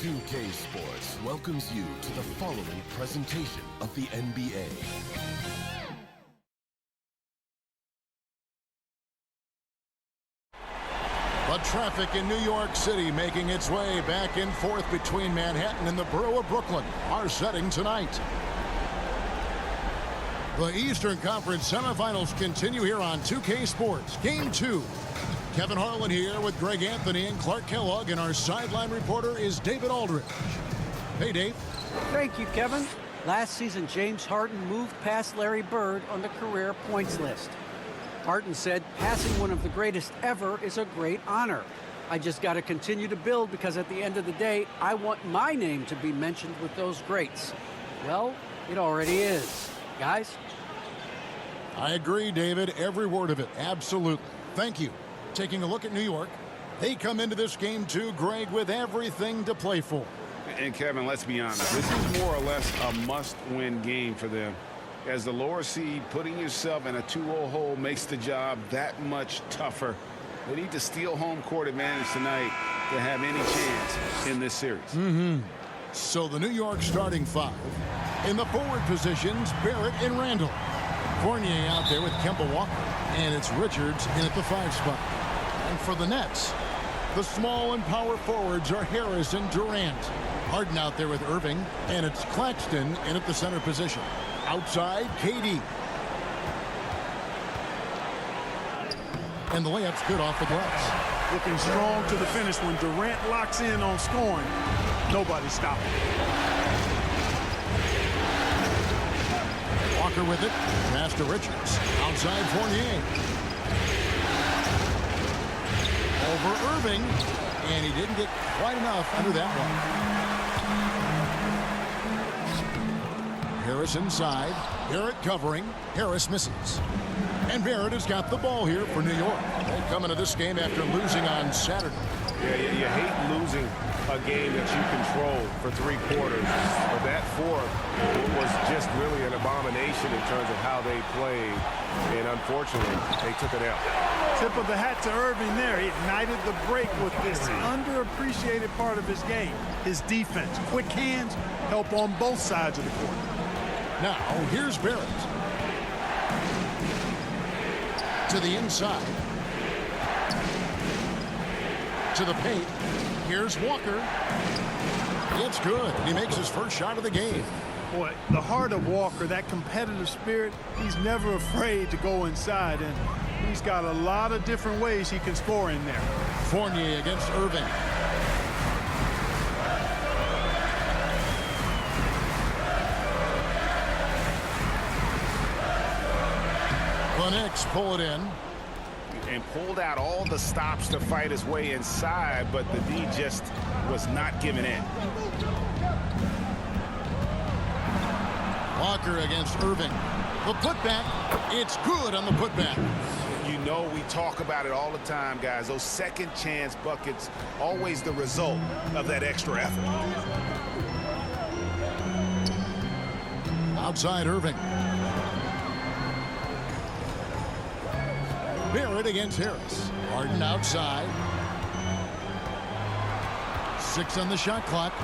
2K Sports welcomes you to the following presentation of the NBA. The traffic in New York City making its way back and forth between Manhattan and the borough of Brooklyn. Our setting tonight. The Eastern Conference semifinals continue here on 2K Sports. Game 2. Kevin Harlan here with Greg Anthony and Clark Kellogg, and our sideline reporter is David Aldridge. Hey, Dave. Thank you, Kevin. Last season, James Harden moved past Larry Bird on the career points list. Harden said, passing one of the greatest ever is a great honor. I just got to continue to build because at the end of the day, I want my name to be mentioned with those greats. Well, it already is. Guys? I agree, David. Every word of it. Absolutely. Thank you. Taking a look at New York. They come into this game too, Greg, with everything to play for. And Kevin, let's be honest, this is more or less a must-win game for them. As the lower seed, putting yourself in a 2-0 hole makes the job that much tougher. They need to steal home court advantage tonight to have any chance in this series. So the New York starting five. In the forward positions, Barrett and Randall. Fournier out there with Kemba Walker. And it's Richards in at the 5 spot. And for the Nets, the small and power forwards are Harris and Durant. Harden out there with Irving. And it's Claxton in at the center position. Outside, KD. And the layup's good off the glass. Looking strong to the finish when Durant locks in on scoring. Nobody's stopping. Walker with it. Pass to Richards. Outside Fournier. Over Irving. And he didn't get quite enough under that one. Harris inside. Barrett covering. Harris misses. And Barrett has got the ball here for New York. They come into this game after losing on Saturday. Yeah, you hate losing a game that you control for 3 quarters. But that fourth was just really an abomination in terms of how they played. And unfortunately, they took it out. Tip of the hat to Irving there. He ignited the break with this underappreciated part of his game. His defense. Quick hands help on both sides of the court. Now, here's Barrett. To the inside. To the paint. Here's Walker. It's good. He makes his first shot of the game. Boy, the heart of Walker, that competitive spirit, he's never afraid to go inside, and he's got a lot of different ways he can score in there. Fournier against Irving. The Knicks pull it in. And pulled out all the stops to fight his way inside, but the D just was not giving in. Walker against Irving. The putback. It's good on the putback. You know, we talk about it all the time, guys. Those second chance buckets, always the result of that extra effort. Outside Irving. Barrett against Harris. Harden outside. 6 on the shot clock.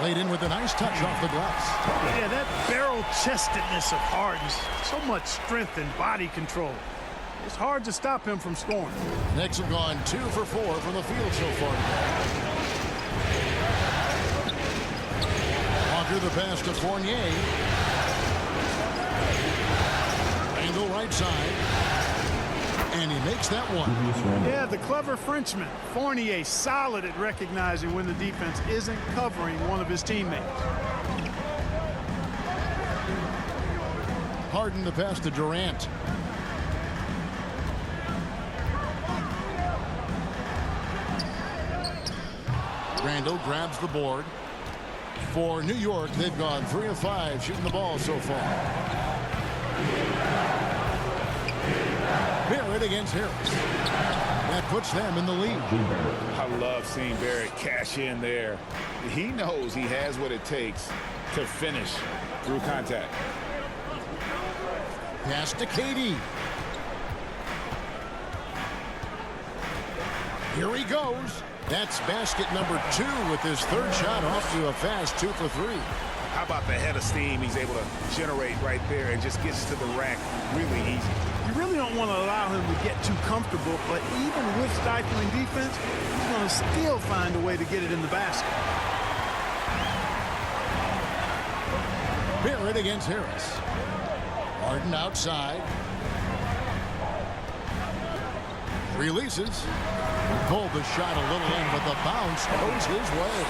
Laid in with a nice touch off the glass. Yeah, that barrel-chestedness of Harden's. So much strength and body control. It's hard to stop him from scoring. Knicks have gone 2 for 4 from the field so far. Walker the pass to Fournier. Angle right side. And he makes that one. Yeah, the clever Frenchman. Fournier solid at recognizing when the defense isn't covering one of his teammates. Harden the pass to Durant. Randall grabs the board. For New York, they've gone 3 of 5 shooting the ball so far. Barrett against Harris. That puts them in the lead. I love seeing Barrett cash in there. He knows he has what it takes to finish through contact. Pass to KD. Here he goes. That's basket number 2 with his third shot off to a fast 2 for 3. How about the head of steam he's able to generate right there and just gets to the rack really easy. You really don't want to allow him to get too comfortable, but even with stifling defense, he's going to still find a way to get it in the basket. Barrett against Harris. Harden outside. Releases. Pulled the shot a little in, but the bounce goes his way.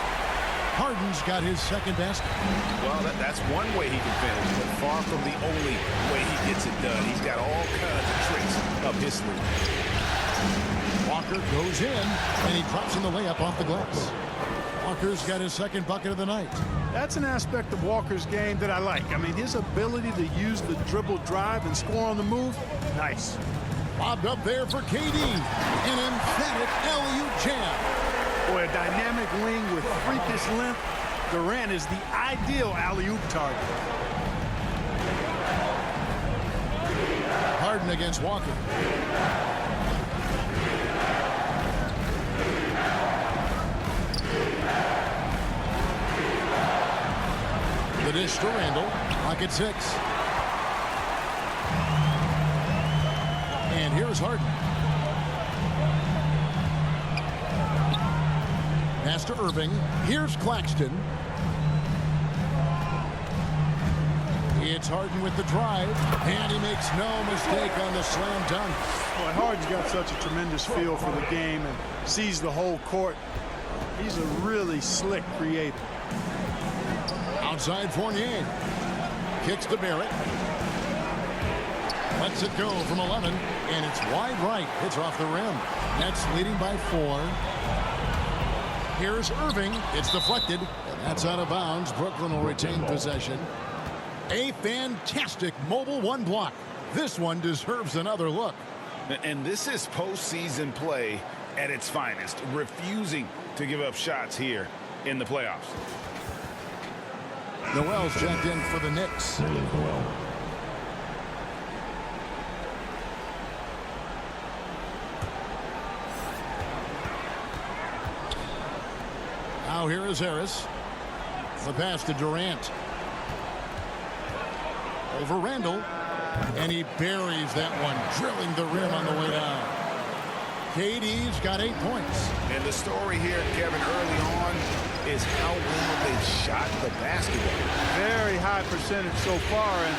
Harden's got his second basket. Well, that's one way he can finish, but far from the only way he gets it done. He's got all kinds of tricks up his sleeve. Walker goes in, and he drops in the layup off the glass. Walker's got his second bucket of the night. That's an aspect of Walker's game that I like. I mean, his ability to use the dribble drive and score on the move, nice. Lobbed up there for KD. An emphatic alley-oop jam. Boy, a dynamic wing with freakish length. Durant is the ideal alley-oop target. Harden against Walker. The dish to Randall. Pocket 6. And here's Harden. Pass to Irving. Here's Claxton. It's Harden with the drive, and he makes no mistake on the slam dunk. Boy, Harden's got such a tremendous feel for the game and sees the whole court. He's a really slick creator. Outside Fournier. Kicks to Barrett. Lets it go from 11, and it's wide right. It's off the rim. Nets leading by 4. Here's Irving. It's deflected, and that's out of bounds. Brooklyn will retain possession. A fantastic mobile one block. This one deserves another look. And this is postseason play at its finest, refusing to give up shots here in the playoffs. Noel's checked in for the Knicks. Now here is Harris. The pass to Durant. Over Randall. And he buries that one, drilling the rim on the way down. KD's got 8 points. And the story here, Kevin, early on is how well they've shot the basketball. Very high percentage so far, and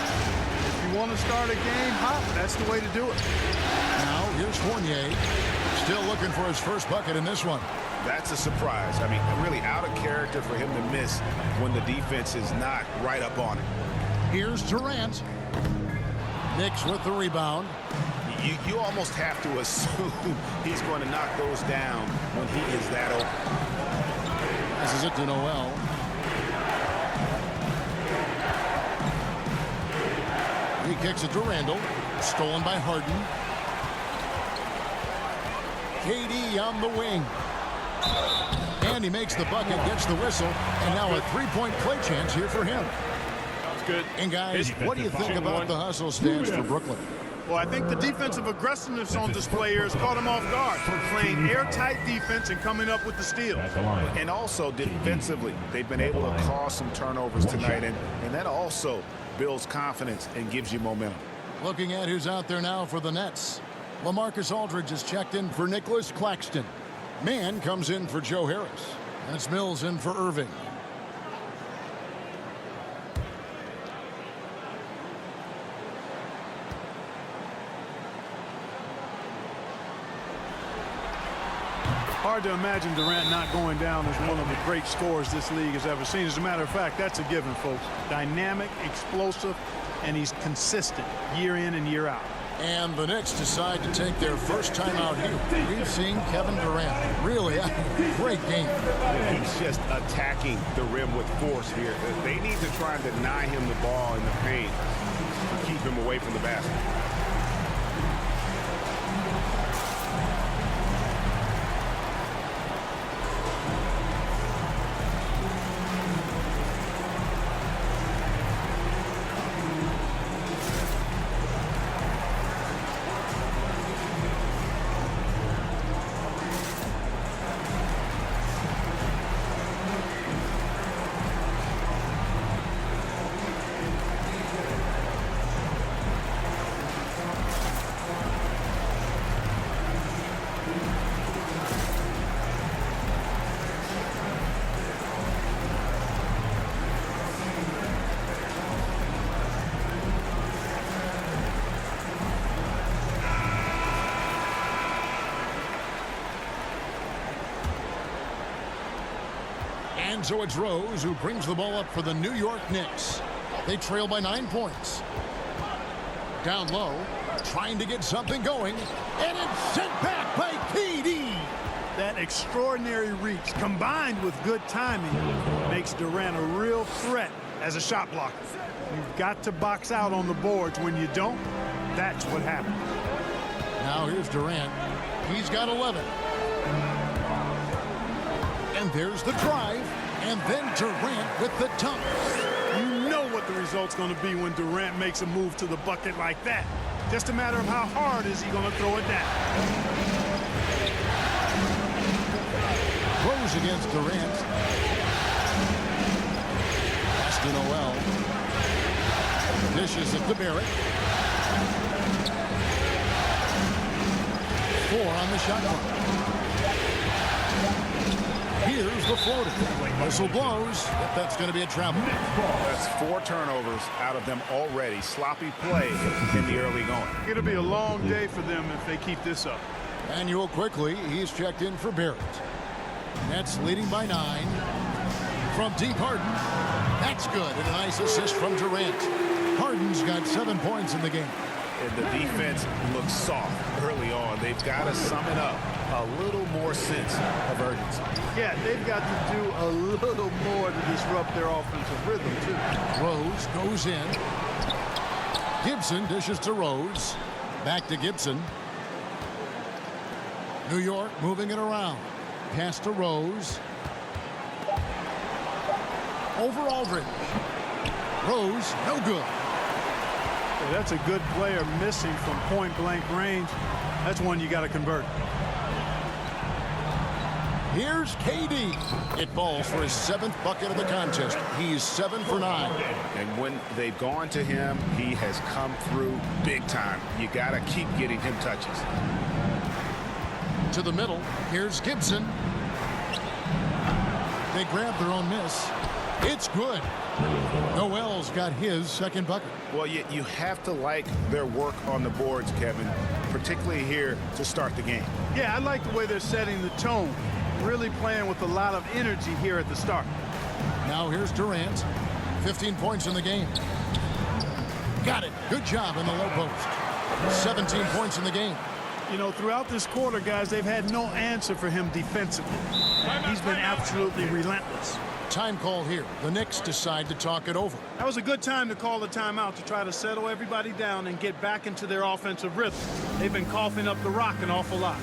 if you want to start a game hot, that's the way to do it. Now here's Fournier. Still looking for his first bucket in this one. That's a surprise. I mean, really out of character for him to miss when the defense is not right up on it. Here's Durant. Knicks with the rebound. You almost have to assume he's going to knock those down when he is that open. This is it to Noel. He kicks it to Randall. Stolen by Harden. KD on the wing. And he makes the bucket, gets the whistle, and now a three-point play chance here for him. That's good. And guys, what do you think about the hustle stance for Brooklyn? Well, I think the defensive aggressiveness on display here has caught him off guard, playing airtight defense and coming up with the steal. And also defensively, they've been able to cause some turnovers tonight, and that also builds confidence and gives you momentum. Looking at who's out there now for the Nets. LaMarcus Aldridge is checked in for Nicholas Claxton. Mann comes in for Joe Harris. That's Mills in for Irving. Hard to imagine Durant not going down as one of the great scorers this league has ever seen. As a matter of fact, that's a given, folks. Dynamic, explosive, and he's consistent year in and year out. And the Knicks decide to take their first time out here. We've seen Kevin Durant. Really a great game. He's just attacking the rim with force here. They need to try and deny him the ball in the paint to keep him away from the basket. And so it's Rose who brings the ball up for the New York Knicks. They trail by 9 points. Down low, trying to get something going, and it's sent back by KD. That extraordinary reach combined with good timing makes Durant a real threat as a shot blocker. You've got to box out on the boards. When you don't, that's what happens. Now here's Durant. He's got 11. And there's the drive, and then Durant with the dunk. You know what the result's going to be when Durant makes a move to the bucket like that. Just a matter of how hard is he going to throw it down. Rose against Durant. Pass to Noel. Dishes it to Barrett. 4 on the shot clock. Here's the floater. Whistle blows. If that's going to be a travel. That's 4 turnovers out of them already. Sloppy play in the early going. It'll be a long day for them if they keep this up. Manuel quickly. He's checked in for Barrett. Nets leading by 9. From deep, Harden. That's good. And a nice assist from Durant. Harden's got 7 points in the game. And the defense looks soft early on. They've got to sum it up. A little more sense of urgency. Yeah, they've got to do a little more to disrupt their offensive rhythm, too. Rose goes in. Gibson dishes to Rose. Back to Gibson. New York moving it around. Pass to Rose. Over Aldridge. Rose, no good. Yeah, that's a good player missing from point-blank range. That's one you got to convert. Here's KD. It falls for his 7th bucket of the contest. He's 7 for 9. And when they've gone to him, he has come through big time. You got to keep getting him touches. To the middle. Here's Gibson. They grab their own miss. It's good. Noel's got his 2nd bucket. Well, you have to like their work on the boards, Kevin, particularly here to start the game. Yeah, I like the way they're setting the tone. Really playing with a lot of energy here at the start. Now here's Durant. 15 points in the game. Got it. Good job in the low post. 17 points in the game. You know, throughout this quarter, guys, they've had no answer for him defensively. He's been absolutely relentless. Time call here. The Knicks decide to talk it over. That was a good time to call the timeout to try to settle everybody down and get back into their offensive rhythm. They've been coughing up the rock an awful lot.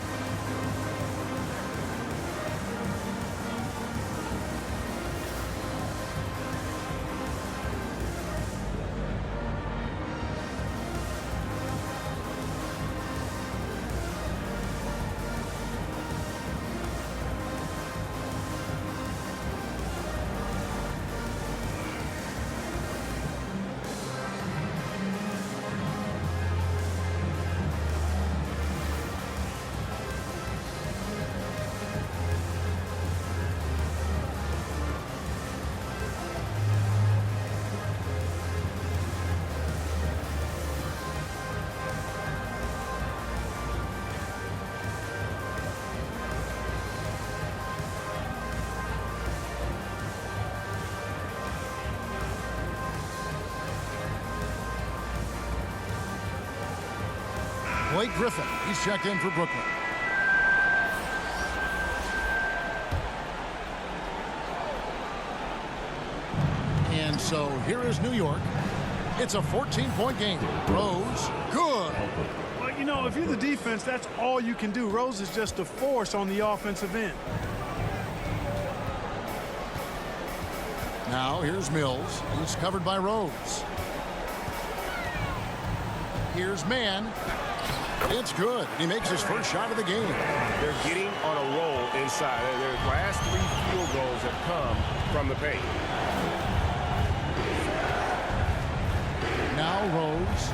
Blake Griffin. He's checked in for Brooklyn. And so here is New York. It's a 14-point game. Rose, good. Well, you know, if you're the defense, that's all you can do. Rose is just a force on the offensive end. Now here's Mills. He's covered by Rose. Here's Mann. It's good. He makes his first shot of the game. They're getting on a roll inside. Their last 3 field goals have come from the paint. Now Rose.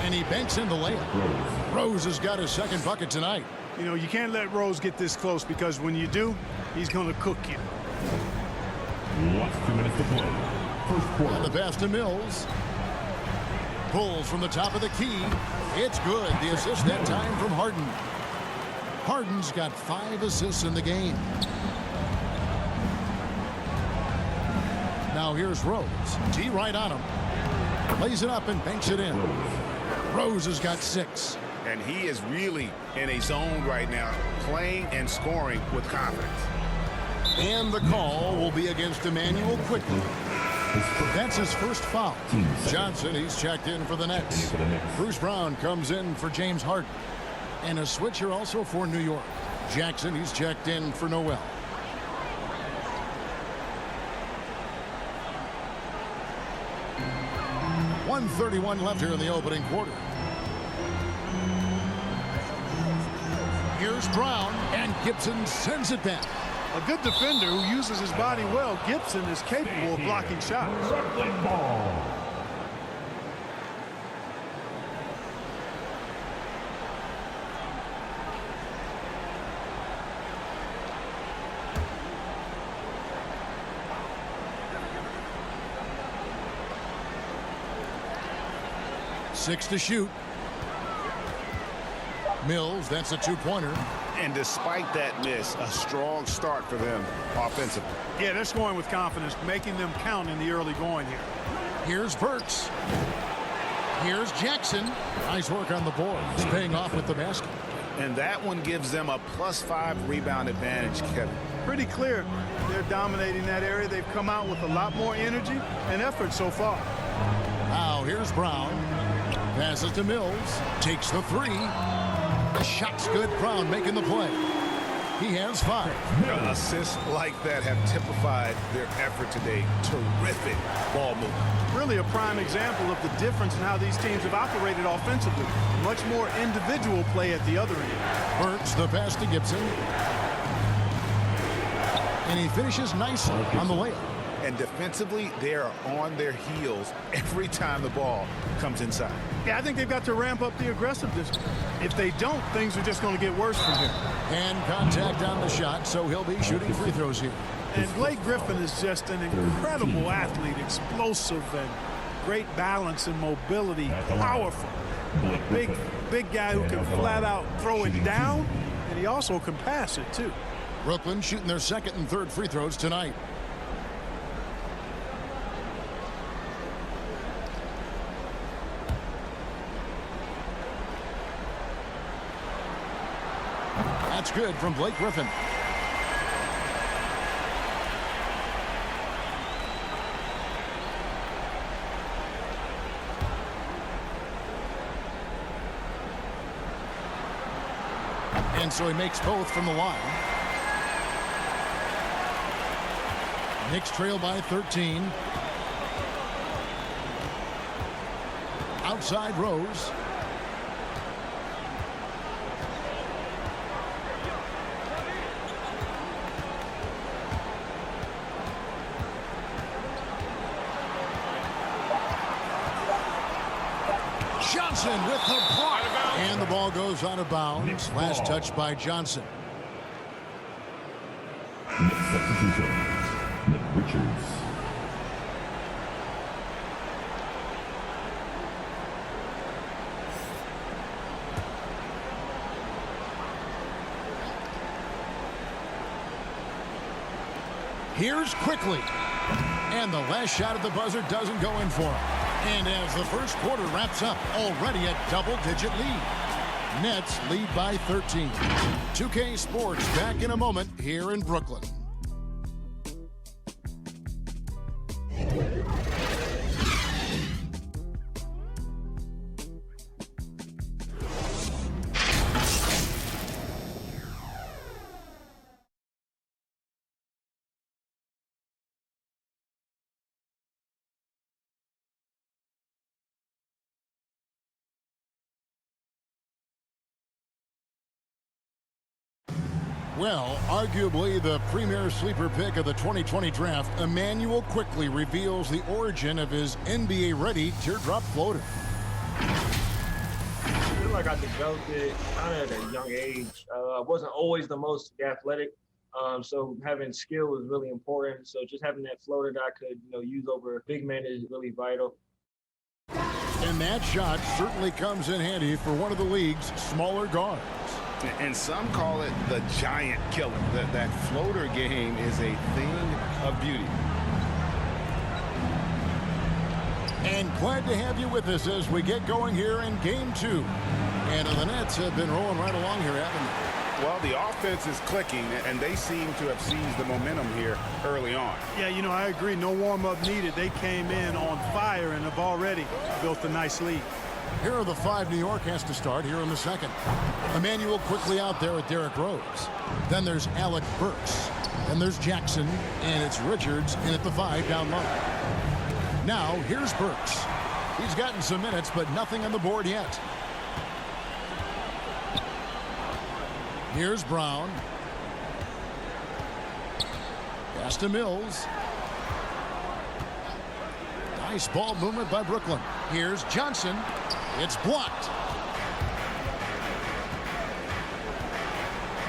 And he banks in the layup. Rose has got his 2nd bucket tonight. You know, you can't let Rose get this close because when you do, he's going to cook you. Last 2 minutes to play. First quarter. And the pass to Mills. Pulls from the top of the key. It's good. The assist that time from Harden. Harden's got 5 assists in the game. Now here's Rose. T right on him. Lays it up and banks it in. Rose has got 6. And he is really in a zone right now, playing and scoring with confidence. And the call will be against Emmanuel quickly. That's his first foul. Johnson, he's checked in for the Nets. Bruce Brown comes in for James Harden. And a switcher also for New York. Jackson, he's checked in for Noel. .131 left here in the opening quarter. Here's Brown, and Gibson sends it back. A good defender who uses his body well. Gibson is capable of blocking shots. Six to shoot. Mills, that's a 2-pointer. And despite that miss, a strong start for them offensively. Yeah, they're scoring with confidence, making them count in the early going here. Here's Burks. Here's Jackson. Nice work on the board. He's paying off with the basket. And that one gives them a +5 rebound advantage, Kevin. Pretty clear they're dominating that area. They've come out with a lot more energy and effort so far. Now here's Brown. Passes to Mills. Takes the 3. The shot's good. Brown making the play. He has 5. Assists like that have typified their effort today. Terrific ball movement. Really a prime example of the difference in how these teams have operated offensively. Much more individual play at the other end. Burks, the pass to Gibson. And he finishes nicely on the layup. And defensively, they are on their heels every time the ball comes inside. Yeah, I think they've got to ramp up the aggressiveness. If they don't, things are just going to get worse from here. And contact on the shot, so he'll be shooting free throws here. And Blake Griffin is just an incredible athlete, explosive and great balance and mobility, powerful. Big guy who can flat out throw it down, and he also can pass it too. Brooklyn shooting their second and third free throws tonight. That's good from Blake Griffin. And so he makes both from the line. Knicks trail by 13. Outside Rose. Johnson with the block. And the ball goes out of bounds. Last touch by Johnson. Next substitution, Nick Richards. Here's quickly. And the last shot at the buzzer doesn't go in for him. And as the first quarter wraps up, already a double-digit lead. Nets lead by 13. 2K Sports back in a moment here in Brooklyn. Well, arguably the premier sleeper pick of the 2020 draft, Emmanuel quickly reveals the origin of his NBA-ready teardrop floater. I feel like I developed it kind of at a young age. I wasn't always the most athletic, so having skill was really important. So just having that floater that I could, use over big men is really vital. And that shot certainly comes in handy for one of the league's smaller guards. And some call it the giant killer. That floater game is a thing of beauty. And glad to have you with us as we get going here in game 2. And the Nets have been rolling right along here, haven't they? Well, the offense is clicking, and they seem to have seized the momentum here early on. Yeah, you know, I agree. No warm-up needed. They came in on fire and have already built a nice lead. Here are the 5 New York has to start here in the second. Emmanuel quickly out there with Derrick Rose. Then there's Alec Burks. Then there's Jackson, and it's Richards in at the 5 down low. Now, here's Burks. He's gotten some minutes, but nothing on the board yet. Here's Brown. Pass to Mills. Nice ball movement by Brooklyn. Here's Johnson. It's blocked.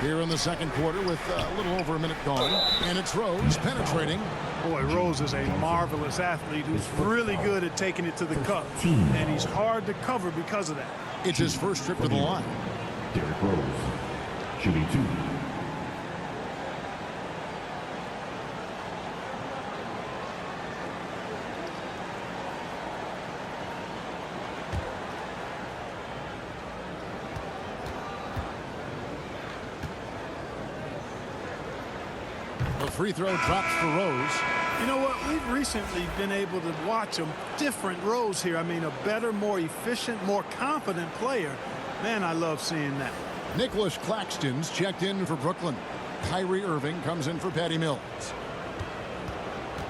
Here in the second quarter with a little over a minute gone. And it's Rose penetrating. Boy, Rose is a marvelous athlete who's really good at taking it to the cup. And he's hard to cover because of that. It's his first trip to the line. Derrick Rose, shooting 2. The free throw drops for Rose. You know what? We've recently been able to watch a different Rose here. I mean, a better, more efficient, more confident player. Man, I love seeing that. Nicholas Claxton's checked in for Brooklyn. Kyrie Irving comes in for Patty Mills.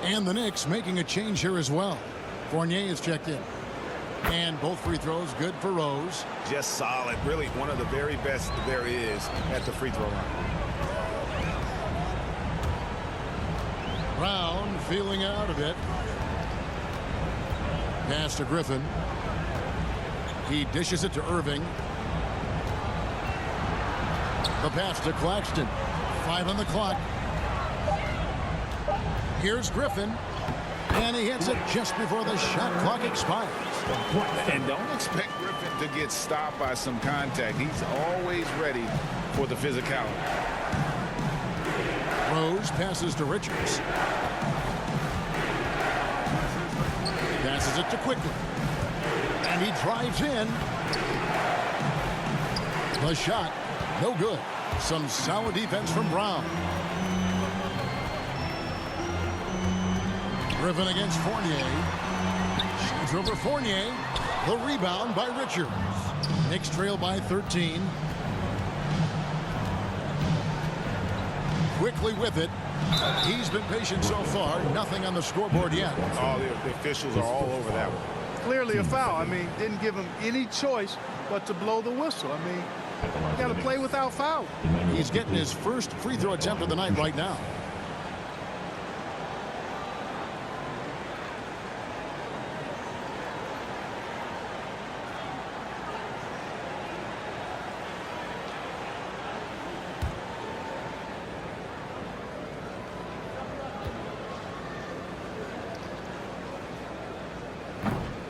And the Knicks making a change here as well. Fournier is checked in. And both free throws good for Rose. Just solid. Really one of the very best there is at the free throw line. Brown feeling out a bit. Pass to Griffin. He dishes it to Irving. The pass to Claxton. 5 on the clock. Here's Griffin. And he hits it just before the shot clock expires. And don't expect Griffin to get stopped by some contact. He's always ready for the physicality. Rose passes to Richards. Passes it to Quickly. And he drives in. The shot, no good. Some solid defense from Brown. Griffin against Fournier. Shoots over Fournier. The rebound by Richards. Knicks trail by 13. Quickly with it. He's been patient so far. Nothing on the scoreboard yet. Oh, the officials are all over that one. Clearly a foul. I mean, didn't give him any choice but to blow the whistle. I mean, you got to play without foul. He's getting his first free throw attempt of the night right now.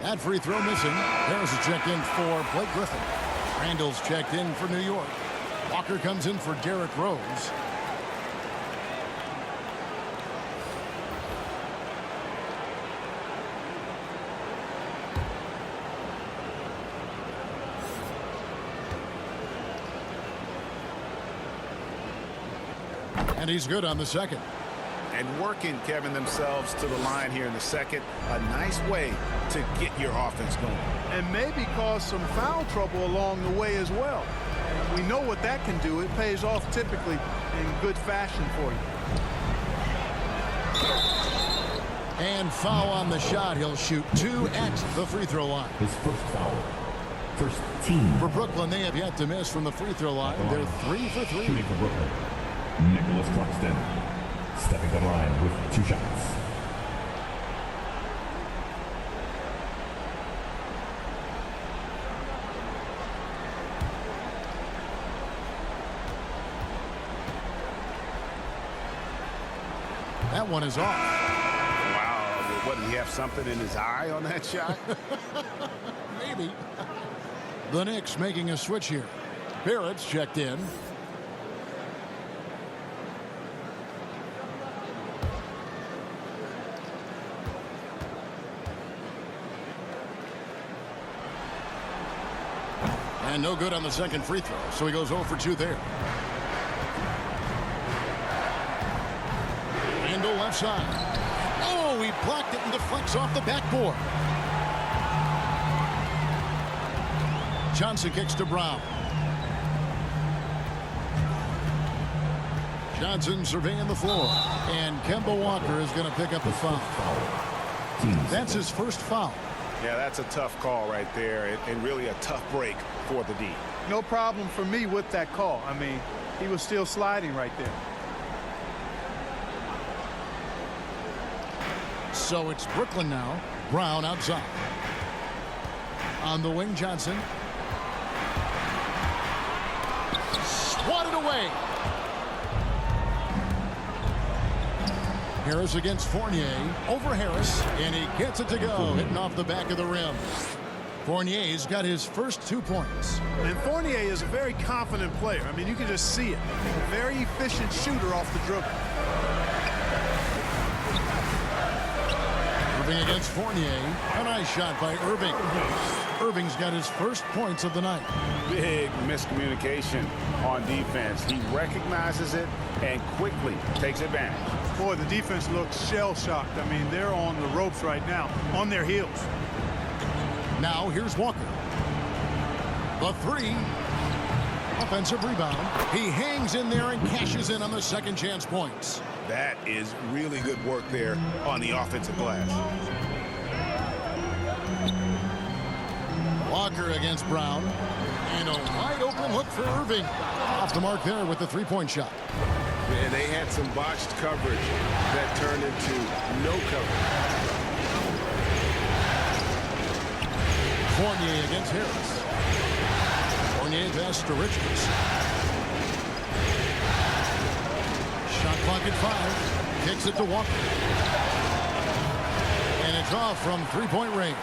That free throw missing. Harris is checked in for Blake Griffin. Randall's checked in for New York. Walker comes in for Derrick Rose. And he's good on the second. And working, Kevin, themselves to the line here in the second. A nice way to get your offense going. And maybe cause some foul trouble along the way as well. We know what that can do. It pays off typically in good fashion for you. And foul on the shot. He'll shoot 2 at the free throw line. His first foul. First team. For Brooklyn, they have yet to miss from the free throw line. They're 3 for 3. Shooting for Brooklyn. Nicholas Claxton. Stepping to the line with 2 shots. That one is off. Wow. What, did he have something in his eye on that shot? Maybe. The Knicks making a switch here. Barrett's checked in. And no good on the second free throw, so he goes 0 for 2 there. Randall left side. Oh, he blocked it and deflects off the backboard. Johnson kicks to Brown. Johnson surveying the floor. And Kemba Walker is going to pick up the foul. That's his first foul. Yeah, that's a tough call right there, and really a tough break for the D. No problem for me with that call. I mean, he was still sliding right there. So it's Brooklyn now. Brown outside. On the wing, Johnson. Swatted away. Harris against Fournier. Over Harris. And he gets it to go. Hitting off the back of the rim. Fournier's got his first 2 points. And Fournier is a very confident player. I mean, you can just see it. A very efficient shooter off the dribble. Irving against Fournier. A nice shot by Irving. Irving's got his first points of the night. Big miscommunication on defense. He recognizes it and quickly takes advantage. Boy, the defense looks shell-shocked. I mean, they're on the ropes right now, on their heels. Now here's Walker. The 3. Offensive rebound. He hangs in there and cashes in on the second chance points. That is really good work there on the offensive glass. Walker against Brown. And a wide open look for Irving. Off the mark there with the 3-point shot. And they had some botched coverage that turned into no coverage. Fournier against Harris. Fournier pass to Richards. Shot clock at 5. Kicks it to Walker. And it's off from 3-point range.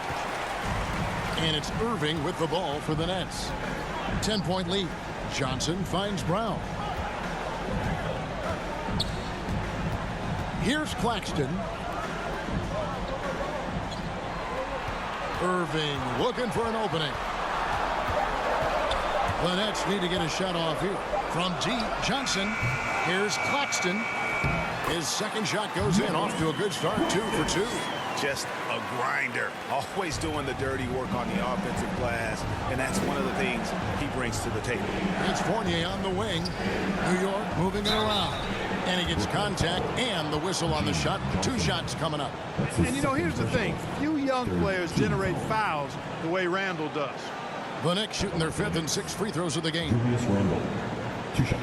And it's Irving with the ball for the Nets. 10-point lead. Johnson finds Brown. Here's Claxton. Irving looking for an opening. The Nets need to get a shot off here. From deep, Johnson. Here's Claxton. His second shot goes in. Off to a good start. 2 for 2. Just a grinder. Always doing the dirty work on the offensive glass. And that's one of the things he brings to the table. That's Fournier on the wing. New York moving it around. And he gets contact and the whistle on the shot. 2 shots coming up. And, you know, here's the thing. Few young players generate fouls the way Randall does. The Knicks shooting their 5th and 6th free throws of the game. Julius Randle, 2 shots.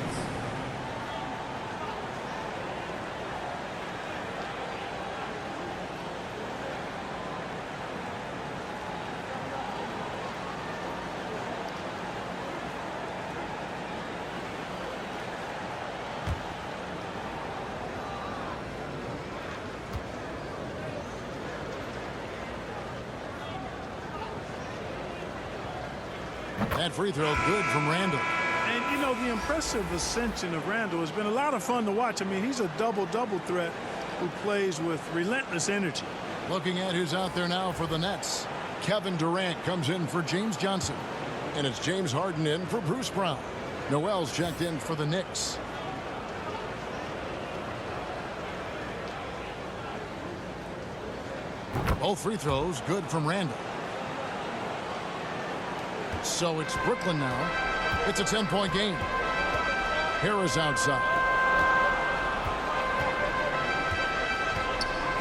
That free throw good from Randall. And, you know, the impressive ascension of Randall has been a lot of fun to watch. I mean, he's a double-double threat who plays with relentless energy. Looking at who's out there now for the Nets. Kevin Durant comes in for James Johnson. And it's James Harden in for Bruce Brown. Noel's checked in for the Knicks. Both free throws good from Randall. So it's Brooklyn now. It's a 10-point game. Harris outside.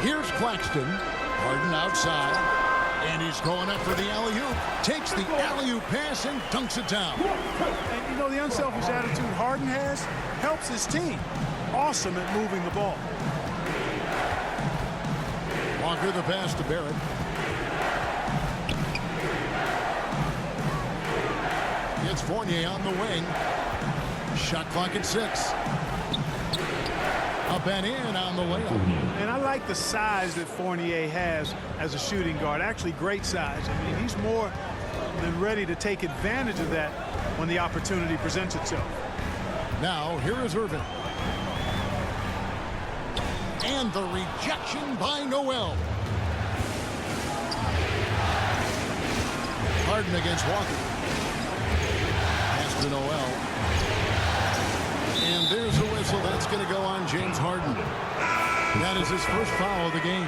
Here's Claxton. Harden outside. And he's going up for the alley-oop. Takes the alley-oop pass and dunks it down. And, you know, the unselfish attitude Harden has helps his team. Awesome at moving the ball. Walker the pass to Barrett. It's Fournier on the wing. Shot clock at 6. Up and in on the layup. And I like the size that Fournier has as a shooting guard. Actually, great size. I mean, he's more than ready to take advantage of that when the opportunity presents itself. Now, here is Irving. And the rejection by Noel. Harden against Walker. Pass to Noel. And there's a whistle. That's going to go on James Harden. That is his first foul of the game.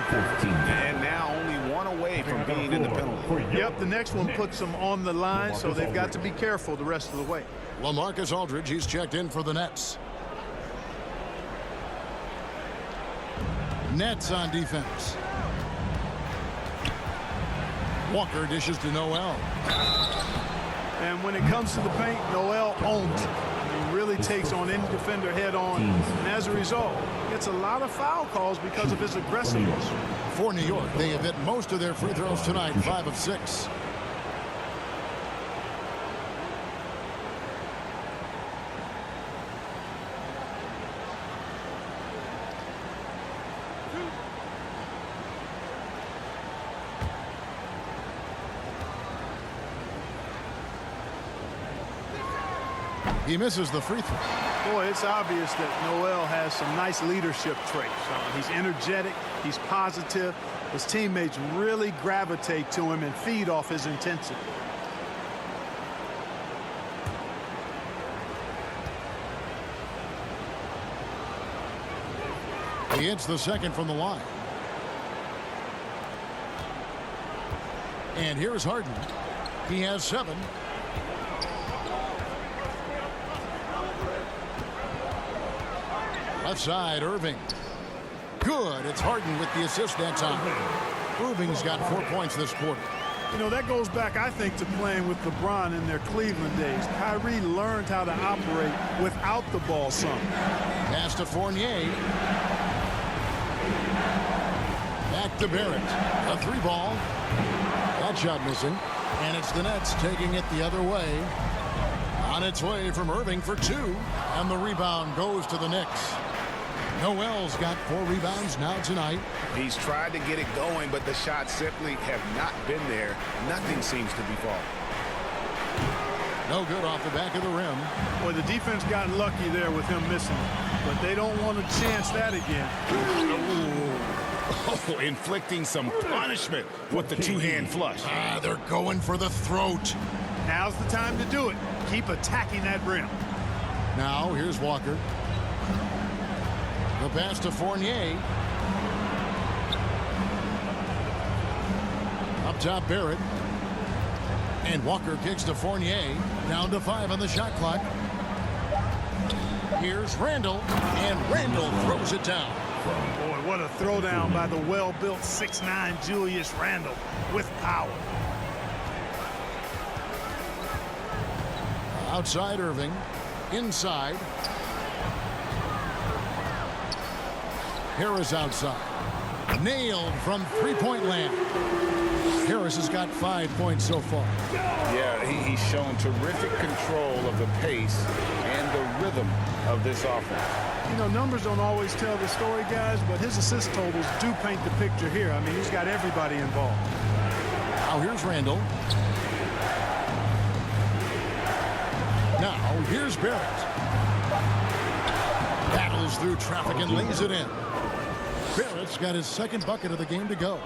And now only one away from being in the penalty. Yep, the next one puts them on the line, so they've got to be careful the rest of the way. LaMarcus Aldridge, he's checked in for the Nets. Nets on defense. Walker dishes to Noel. And when it comes to the paint, Noel owns it. He really takes on any defender head on, and as a result, gets a lot of foul calls because of his aggressiveness. For New York, they have hit most of their free throws tonight, 5 of 6. He misses the free throw. Boy, it's obvious that Noel has some nice leadership traits. He's energetic, he's positive. His teammates really gravitate to him and feed off his intensity. He hits the second from the line. And here's Harden. He has 7. Left side, Irving. Good. It's Harden with the assist that time. Irving's got 4 points this quarter. You know, that goes back, I think, to playing with LeBron in their Cleveland days. Kyrie learned how to operate without the ball some. Pass to Fournier. Back to Barrett. A 3-ball. That shot missing. And it's the Nets taking it the other way. On its way from Irving for 2. And the rebound goes to the Knicks. Noel's got 4 rebounds now tonight. He's tried to get it going, but the shots simply have not been there. Nothing seems to be falling. No good off the back of the rim. Boy, the defense got lucky there with him missing it, but they don't want to chance that again. Oh, inflicting some punishment with the two-hand flush. They're going for the throat. Now's the time to do it. Keep attacking that rim. Now, here's Walker. The pass to Fournier. Up top, Barrett. And Walker kicks to Fournier. Down to 5 on the shot clock. Here's Randall. And Randall throws it down. Boy, what a throwdown by the well-built 6'9" Julius Randle with power. Outside Irving. Inside. Harris outside. Nailed from three-point land. Harris has got 5 points so far. Yeah, he's shown terrific control of the pace and the rhythm of this offense. You know, numbers don't always tell the story, guys, but his assist totals do paint the picture here. I mean, he's got everybody involved. Now here's Randall. Now here's Barrett. Battles through traffic and lays it in. Barrett's got his second bucket of the game to go.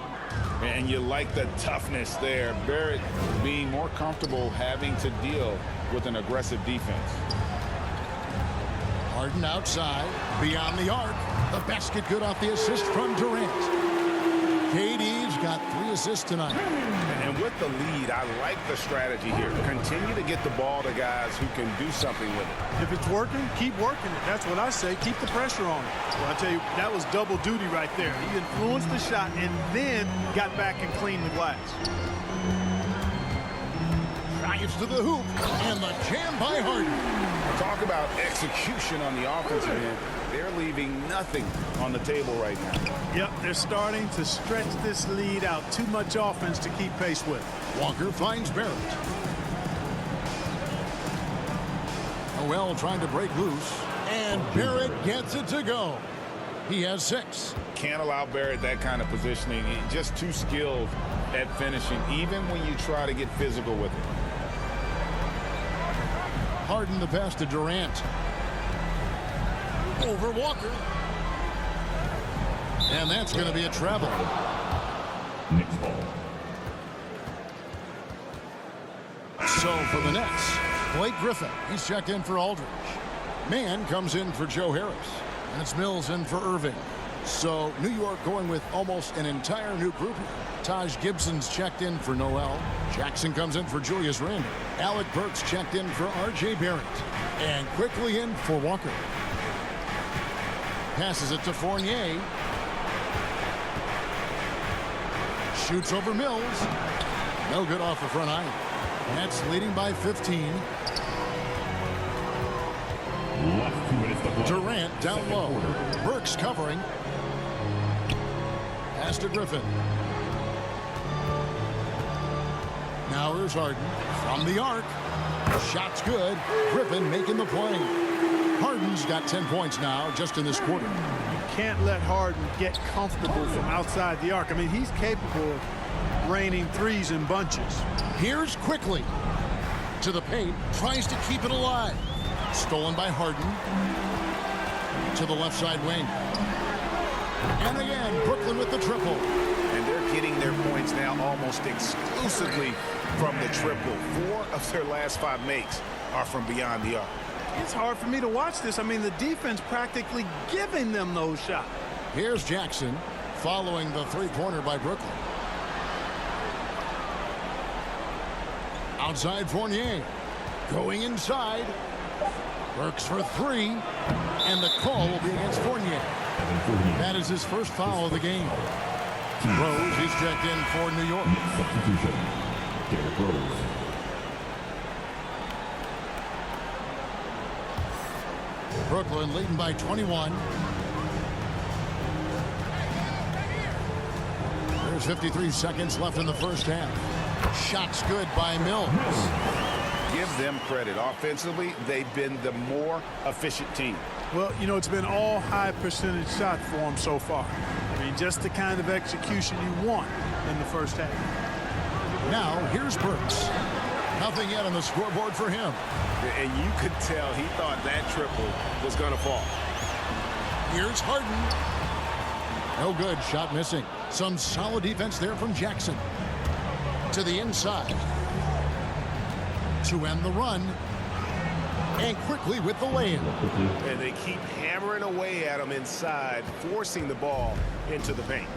And you like the toughness there. Barrett being more comfortable having to deal with an aggressive defense. Harden outside, beyond the arc. The basket good off the assist from Durant. KD's got 3 assists tonight. And with the lead, I like the strategy here. Continue to get the ball to guys who can do something with it. If it's working, keep working it. That's what I say. Keep the pressure on it. Well, I tell you, that was double duty right there. He influenced the shot and then got back and cleaned the glass. Drives to the hoop, and the jam by Harden. Talk about execution on the offensive end. They're leaving nothing on the table right now. Yep, they're starting to stretch this lead out. Too much offense to keep pace with. Walker finds Barrett. Noel trying to break loose, and Barrett gets it to go. He has 6. Can't allow Barrett that kind of positioning. He's just too skilled at finishing, even when you try to get physical with it. Harden the pass to Durant. Over Walker. And that's going to be a travel. Knicks ball. So for the Nets, Blake Griffin. He's checked in for Aldridge. Mann comes in for Joe Harris. And it's Mills in for Irving. So New York going with almost an entire new group here. Taj Gibson's checked in for Noel. Jackson comes in for Julius Randle. Alec Burks checked in for R.J. Barrett. And quickly in for Walker. Passes it to Fournier. Shoots over Mills. No good off the front iron. Nets leading by 15. Last 2 minutes to play. Durant down Second low. quarter. Burks covering. Pass to Griffin. Now here's Harden from the arc. Shot's good. Griffin making the play. Harden's got 10 points now just in this quarter. Can't let Harden get comfortable from outside the arc. I mean, he's capable of raining threes in bunches. Here's quickly to the paint. Tries to keep it alive. Stolen by Harden. To the left side wing. And again, Brooklyn with the triple. And they're getting their points now almost exclusively from the triple. 4 of their last 5 makes are from beyond the arc. It's hard for me to watch this. I mean, the defense practically giving them those shots. Here's Jackson following the three-pointer by Brooklyn. Outside Fournier. Going inside. Works for 3. And the call will be against Fournier. That is his first foul of the game. Rose, he's checked in for New York. Substitution. Derrick Rose. Brooklyn leading by 21. There's 53 seconds left in the first half. Shots good by Mills. Give them credit. Offensively, they've been the more efficient team. Well, you know, it's been all high percentage shots for them so far. I mean, just the kind of execution you want in the first half. Now, here's Burks. Nothing yet on the scoreboard for him. And you could tell he thought that triple was going to fall. Here's Harden. No good. Shot missing. Some solid defense there from Jackson. To the inside. To end the run. And quickly with the lay-in. And they keep hammering away at him inside, forcing the ball into the paint.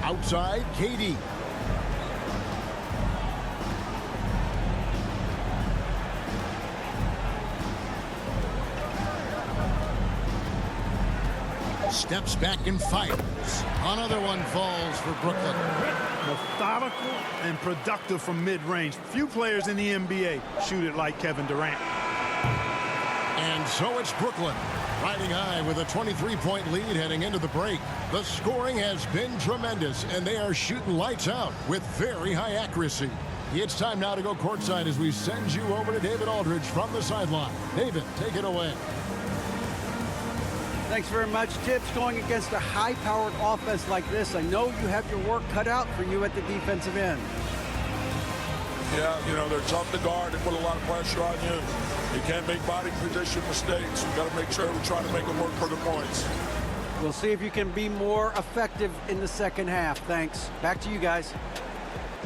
Outside, KD. Steps back and fires. Another one falls for Brooklyn. Methodical and productive from mid-range. Few players in the NBA shoot it like Kevin Durant. And so it's Brooklyn riding high with a 23-point lead heading into the break. The scoring has been tremendous, and they are shooting lights out with very high accuracy. It's time now to go courtside as we send you over to David Aldridge from the sideline. David, take it away. Thanks very much, Tips. Going against a high-powered offense like this, I know you have your work cut out for you at the defensive end. Yeah, you know, they're tough to guard. They put a lot of pressure on you. You can't make body position mistakes. You got to make sure we try to make them work for the points. We'll see if you can be more effective in the second half. Thanks. Back to you guys.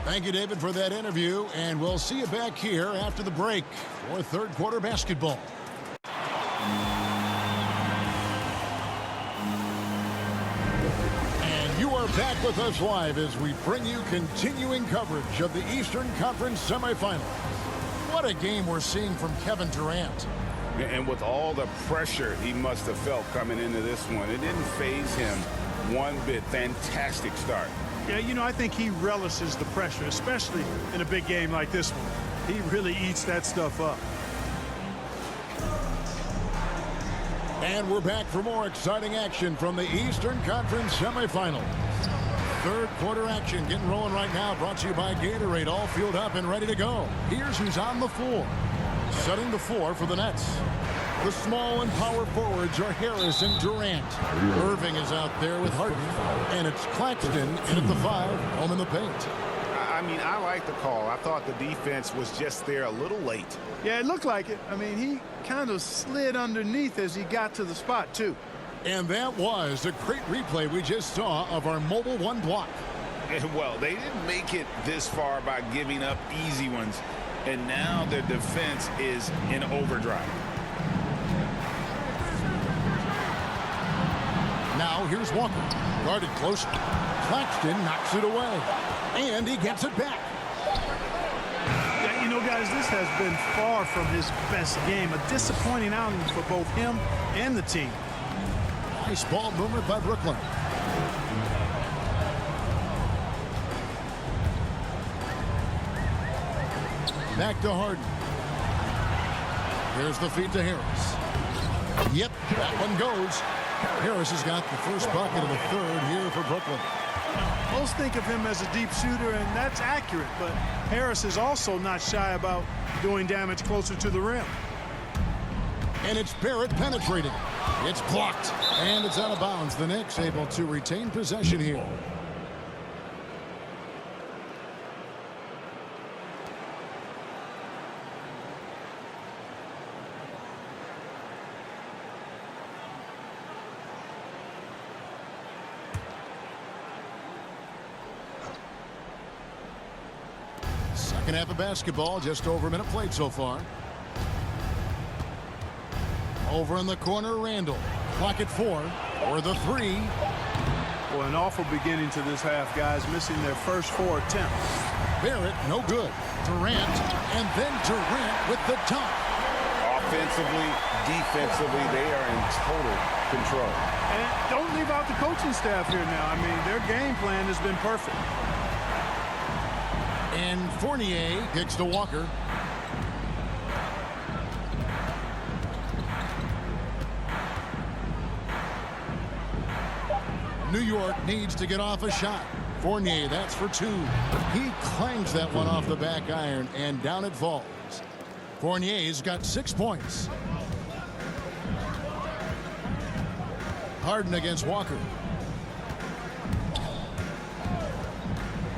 Thank you, David, for that interview, and we'll see you back here after the break for third quarter basketball. You are back with us live as we bring you continuing coverage of the Eastern Conference semifinals. What a game we're seeing from Kevin Durant. And with all the pressure he must have felt coming into this one, it didn't faze him one bit. Fantastic start. Yeah, you know, I think he relishes the pressure, especially in a big game like this one. He really eats that stuff up. And we're back for more exciting action from the Eastern Conference semifinals. Third quarter action getting rolling right now, brought to you by Gatorade, all fueled up and ready to go. Here's who's on the floor. Setting the floor for the Nets. The small and power forwards are Harris and Durant. Irving is out there with Harden. And it's Claxton in at the 5, home in the paint. I mean, I like the call. I thought the defense was just there a little late. Yeah, it looked like it. I mean, he kind of slid underneath as he got to the spot, too. And that was a great replay we just saw of our mobile one block. And, well, they didn't make it this far by giving up easy ones. And now their defense is in overdrive. Now here's Walker. Guarded closely. Claxton knocks it away. And he gets it back. Yeah, you know, guys, this has been far from his best game. A disappointing outing for both him and the team. Nice ball movement by Brooklyn. Back to Harden. Here's the feed to Harris. Yep, that one goes. Harris has got the first bucket of the third here for Brooklyn. Most think of him as a deep shooter, and that's accurate, but Harris is also not shy about doing damage closer to the rim. And it's Barrett penetrating. It's blocked, and it's out of bounds. The Knicks able to retain possession here. Second half of basketball, just over a minute played so far. Over in the corner, Randall. Clock at 4 or the 3. Well, an awful beginning to this half, guys, missing their first 4 attempts. Barrett, no good. Durant, and then Durant with the dunk. Offensively, defensively, they are in total control. And don't leave out the coaching staff here now. I mean, their game plan has been perfect. And Fournier kicks to Walker. New York needs to get off a shot. Fournier, that's for 2. He clangs that one off the back iron, and down it falls. Fournier's got 6 points. Harden against Walker.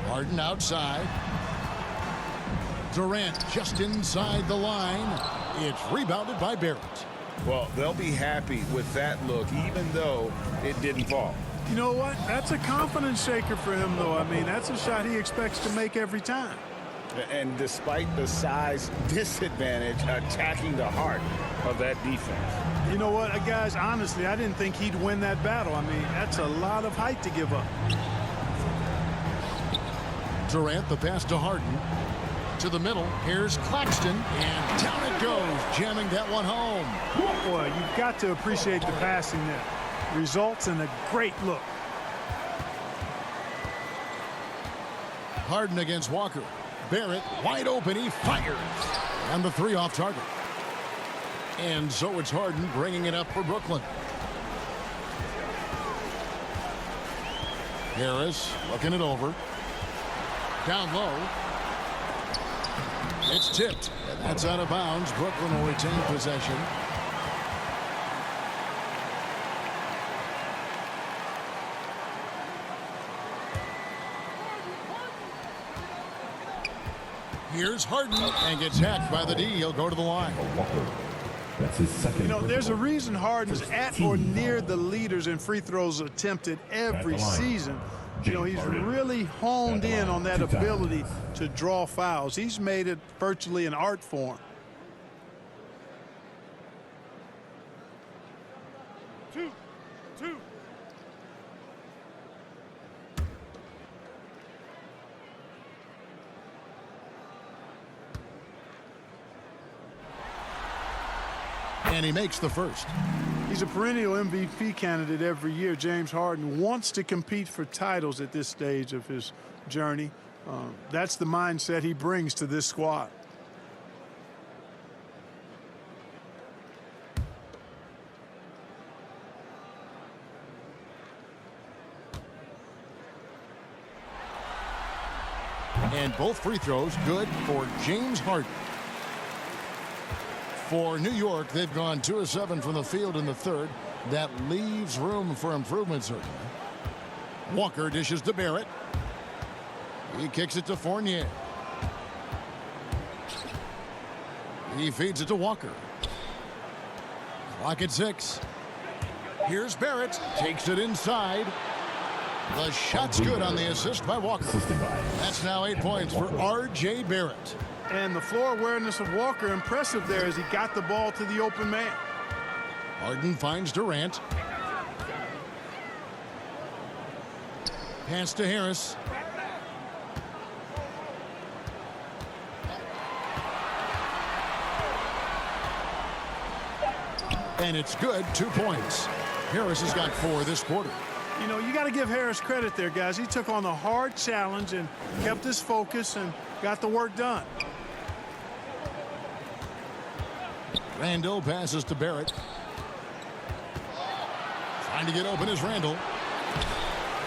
Harden outside. Durant just inside the line. It's rebounded by Barrett. Well, they'll be happy with that look, even though it didn't fall. You know what? That's a confidence shaker for him, though. I mean, that's a shot he expects to make every time. And despite the size disadvantage, attacking the heart of that defense. You know what, guys, honestly, I didn't think he'd win that battle. I mean, that's a lot of height to give up. Durant, the pass to Harden. To the middle, here's Claxton, and down it goes, jamming that one home. Boy, you've got to appreciate the passing there. Results in a great look. Harden against Walker. Barrett wide open, he fires. And the 3 off target. And so it's Harden bringing it up for Brooklyn. Harris looking it over. Down low. It's tipped, and that's out of bounds. Brooklyn will retain possession. Here's Harden, and gets hacked by the D. He'll go to the line. That's his second. You know, there's a reason Harden's at or near the leaders in free throws attempted every season. You know, he's really honed in on that ability to draw fouls. He's made it virtually an art form. Two. And he makes the first. He's a perennial MVP candidate every year. James Harden wants to compete for titles at this stage of his journey. That's the mindset he brings to this squad. And both free throws good for James Harden. For New York, they've gone 2 of 7 from the field in the third. That leaves room for improvement, certainly. Walker dishes to Barrett. He kicks it to Fournier. He feeds it to Walker. Clock at 6. Here's Barrett. Takes it inside. The shot's good on the assist by Walker. That's now 8 points for R.J. Barrett. And the floor awareness of Walker impressive there as he got the ball to the open man. Harden finds Durant. Pass to Harris. And it's good. 2 points. Harris has got 4 this quarter. You know, you got to give Harris credit there, guys. He took on a hard challenge and kept his focus and got the work done. Randall passes to Barrett. Trying to get open is Randall.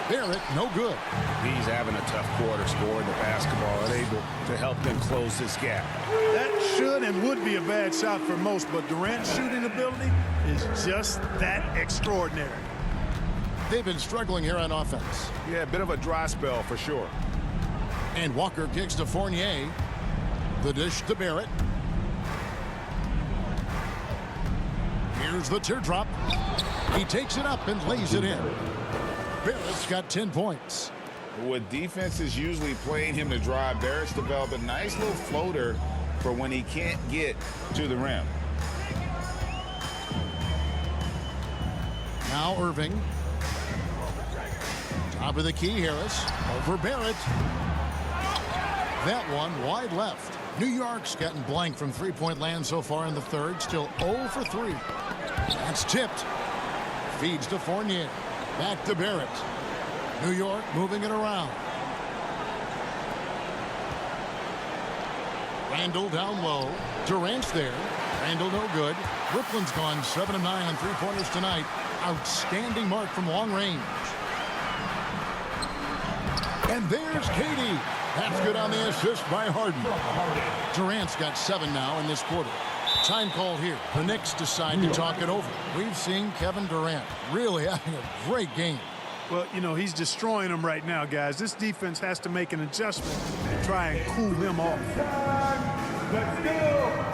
Barrett, no good. He's having a tough quarter scoring the basketball and able to help them close this gap. That should and would be a bad shot for most, but Durant's shooting ability is just that extraordinary. They've been struggling here on offense. Yeah, a bit of a dry spell for sure. And Walker kicks to Fournier. The dish to Barrett. Here's the teardrop. He takes it up and lays it in. Barrett's got 10 points. With defenses usually playing him to drive, Barrett's developed a nice little floater for when he can't get to the rim. Now Irving. Top of the key, Harris. Over Barrett. That one wide left. New York's gotten blank from three-point land so far in the third. Still 0 for 3. That's tipped. Feeds to Fournier. Back to Barrett. New York moving it around. Randall down low. Durant's there. Randall no good. Brooklyn's gone 7 of 9 on three-pointers tonight. Outstanding mark from long range. And there's Katie. That's good on the assist by Harden. Durant's got 7 now in this quarter. Time called here. The Knicks decide to talk it over. We've seen Kevin Durant really having a great game. Well, you know, he's destroying them right now, guys. This defense has to make an adjustment and try and cool him off. Let's go.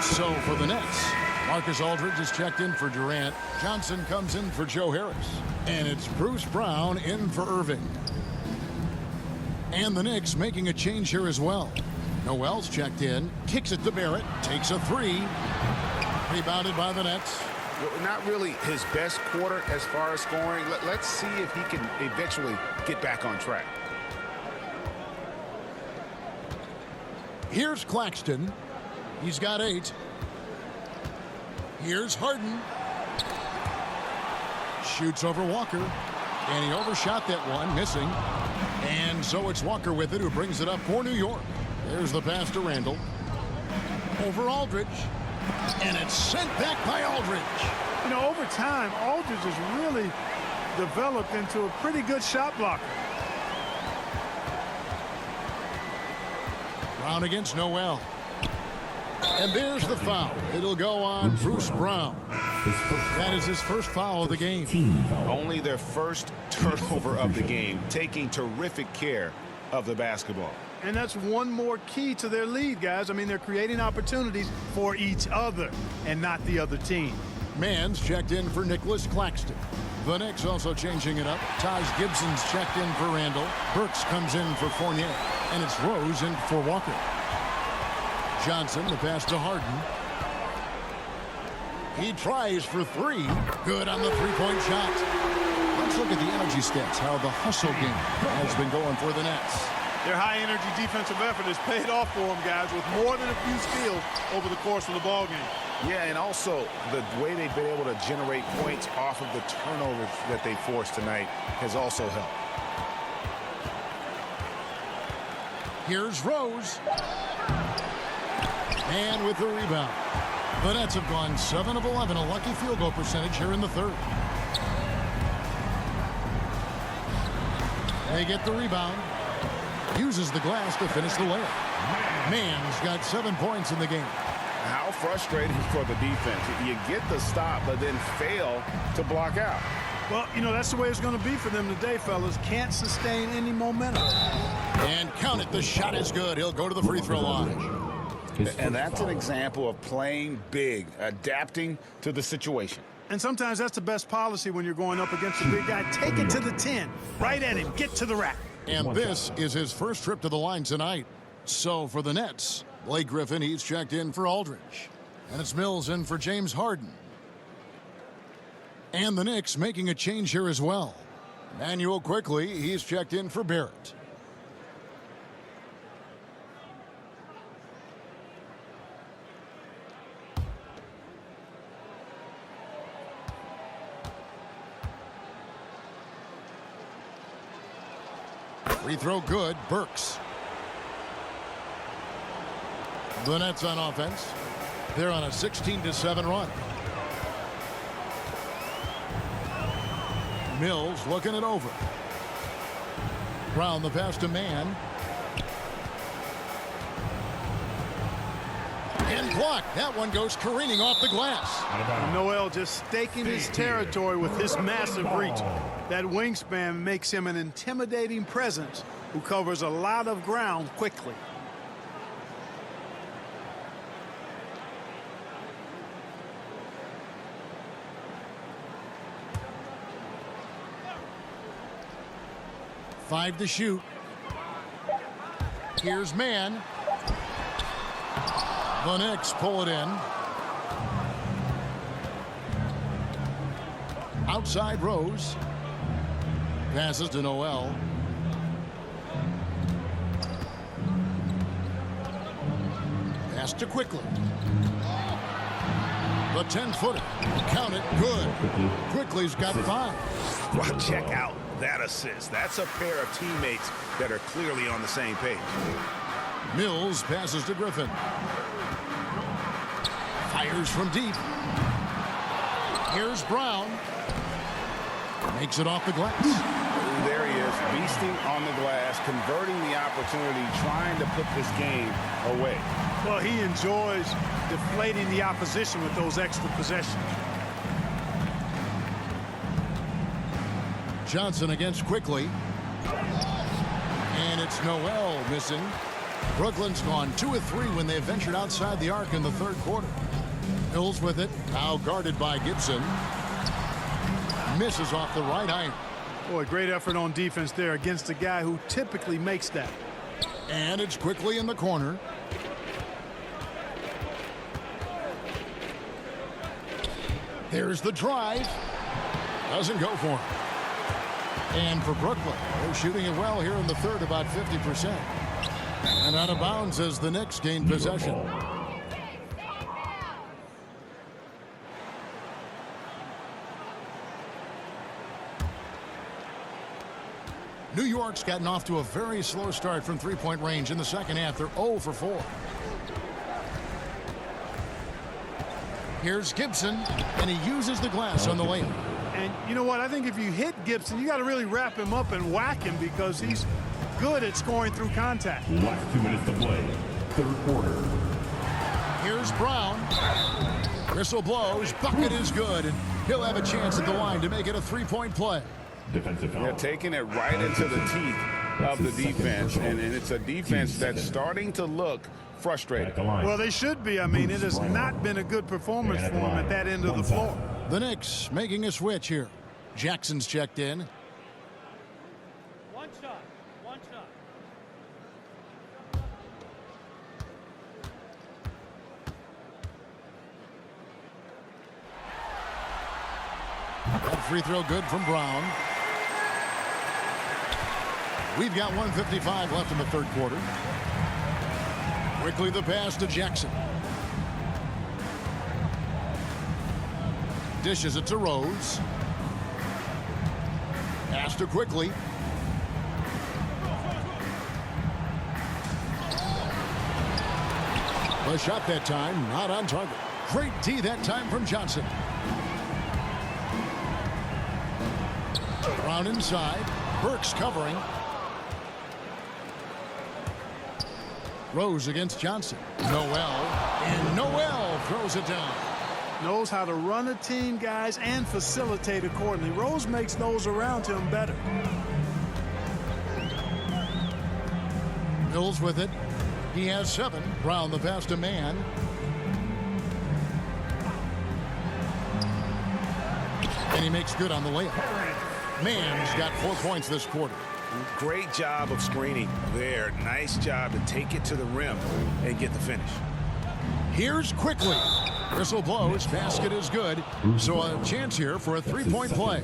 So for the Nets, Marcus Aldridge is checked in for Durant. Johnson comes in for Joe Harris. And it's Bruce Brown in for Irving. And the Knicks making a change here as well. Noel's checked in, kicks it to Barrett, takes a 3. Rebounded by the Nets. Well, not really his best quarter as far as scoring. Let's see if he can eventually get back on track. Here's Claxton. He's got 8. Here's Harden. Shoots over Walker. And he overshot that one, missing. And so it's Walker with it, who brings it up for New York. There's the pass to Randall. Over Aldridge. And it's sent back by Aldridge. You know, over time, Aldridge has really developed into a pretty good shot blocker. Brown against Noel. And there's the foul. It'll go on Bruce Brown. That is his first foul of the game. Only their first turnover of the game, taking terrific care of the basketball. And that's one more key to their lead, guys. I mean, they're creating opportunities for each other and not the other team. Mann's checked in for Nicholas Claxton. The Knicks also changing it up. Taj Gibson's checked in for Randall. Burks comes in for Fournier. And it's Rose in for Walker. Johnson, the pass to Harden. He tries for three. Good on the three-point shot. Let's look at the energy stats, how the hustle game has been going for the Nets. Their high-energy defensive effort has paid off for them, guys, with more than a few steals over the course of the ball game. Yeah, and also the way they've been able to generate points off of the turnovers that they forced tonight has also helped. Here's Rose. And with the rebound. The Nets have gone 7 of 11, a lucky field goal percentage here in the third. They get the rebound. Uses the glass to finish the layup. Mann's got 7 points in the game. How frustrating for the defense. You get the stop, but then fail to block out. Well, you know, that's the way it's going to be for them today, fellas. Can't sustain any momentum. And count it, the shot is good. He'll go to the free throw line. And that's an example of playing big, adapting to the situation. And sometimes that's the best policy when you're going up against a big guy. Take it to the 10. Right at him. Get to the rack. And this is his first trip to the line tonight. So for the Nets, Blake Griffin, he's checked in for Aldridge. And it's Mills in for James Harden. And the Knicks making a change here as well. Manuel Quickly, he's checked in for Barrett. Free throw good. Burks. The Nets on offense. They're on a 16-7 run. Mills looking it over. Brown the pass to Mann. And blocked. That one goes careening off the glass. Noel just staking his territory with his massive reach. That wingspan makes him an intimidating presence who covers a lot of ground quickly. Five to shoot. Here's Mann. The Knicks pull it in. Outside Rose. Passes to Noel. Pass to Quickly. The 10-footer. Count it. Good. Quickly's got 5. Well, check out that assist. That's a pair of teammates that are clearly on the same page. Mills passes to Griffin. Fires from deep. Here's Brown. Makes it off the glass. There he is, beasting on the glass, converting the opportunity, trying to put this game away. Well, he enjoys deflating the opposition with those extra possessions. Johnson against Quickly. And it's Noel missing. Brooklyn's gone 2 of 3 when they ventured outside the arc in the third quarter. Mills with it, now guarded by Gibson. Misses off the right iron. Boy, great effort on defense there against a guy who typically makes that. And it's Quickly in the corner. There's the drive. Doesn't go for him. And for Brooklyn, they're shooting it well here in the third, about 50%. And out of bounds as the Knicks gain possession. New York's gotten off to a very slow start from three-point range in the second half. They're 0 for 4. Here's Gibson, and he uses the glass on the layup. And you know what? I think if you hit Gibson, you got to really wrap him up and whack him because he's good at scoring through contact. Last 2 minutes to play. Third quarter. Here's Brown. Whistle blows. Bucket is good, and he'll have a chance at the line to make it a three-point play. Defensive foul. They're taking it right into the teeth of the defense, and it's a defense that's starting to look frustrated. Well, they should be. I mean, it has not been a good performance for them at that end of the floor. The Knicks making a switch here. Jackson's checked in. One shot. free throw good from Brown. We've got 1:55 left in the third quarter. Quickly the pass to Jackson. Dishes it to Rose. Pass to Quickly. The shot that time, not on target. Great D that time from Johnson. Brown inside. Burks covering. Rose against Johnson. Noel. And Noel throws it down. Knows how to run a team, guys, and facilitate accordingly. Rose makes those around him better. Mills with it. He has 7. Brown the pass to Mann. And he makes good on the layup. Mann's got 4 points this quarter. Great job of screening there. Nice job to take it to the rim and get the finish. Here's Quickly. Whistle blows. Basket is good. So a chance here for a 3-point play.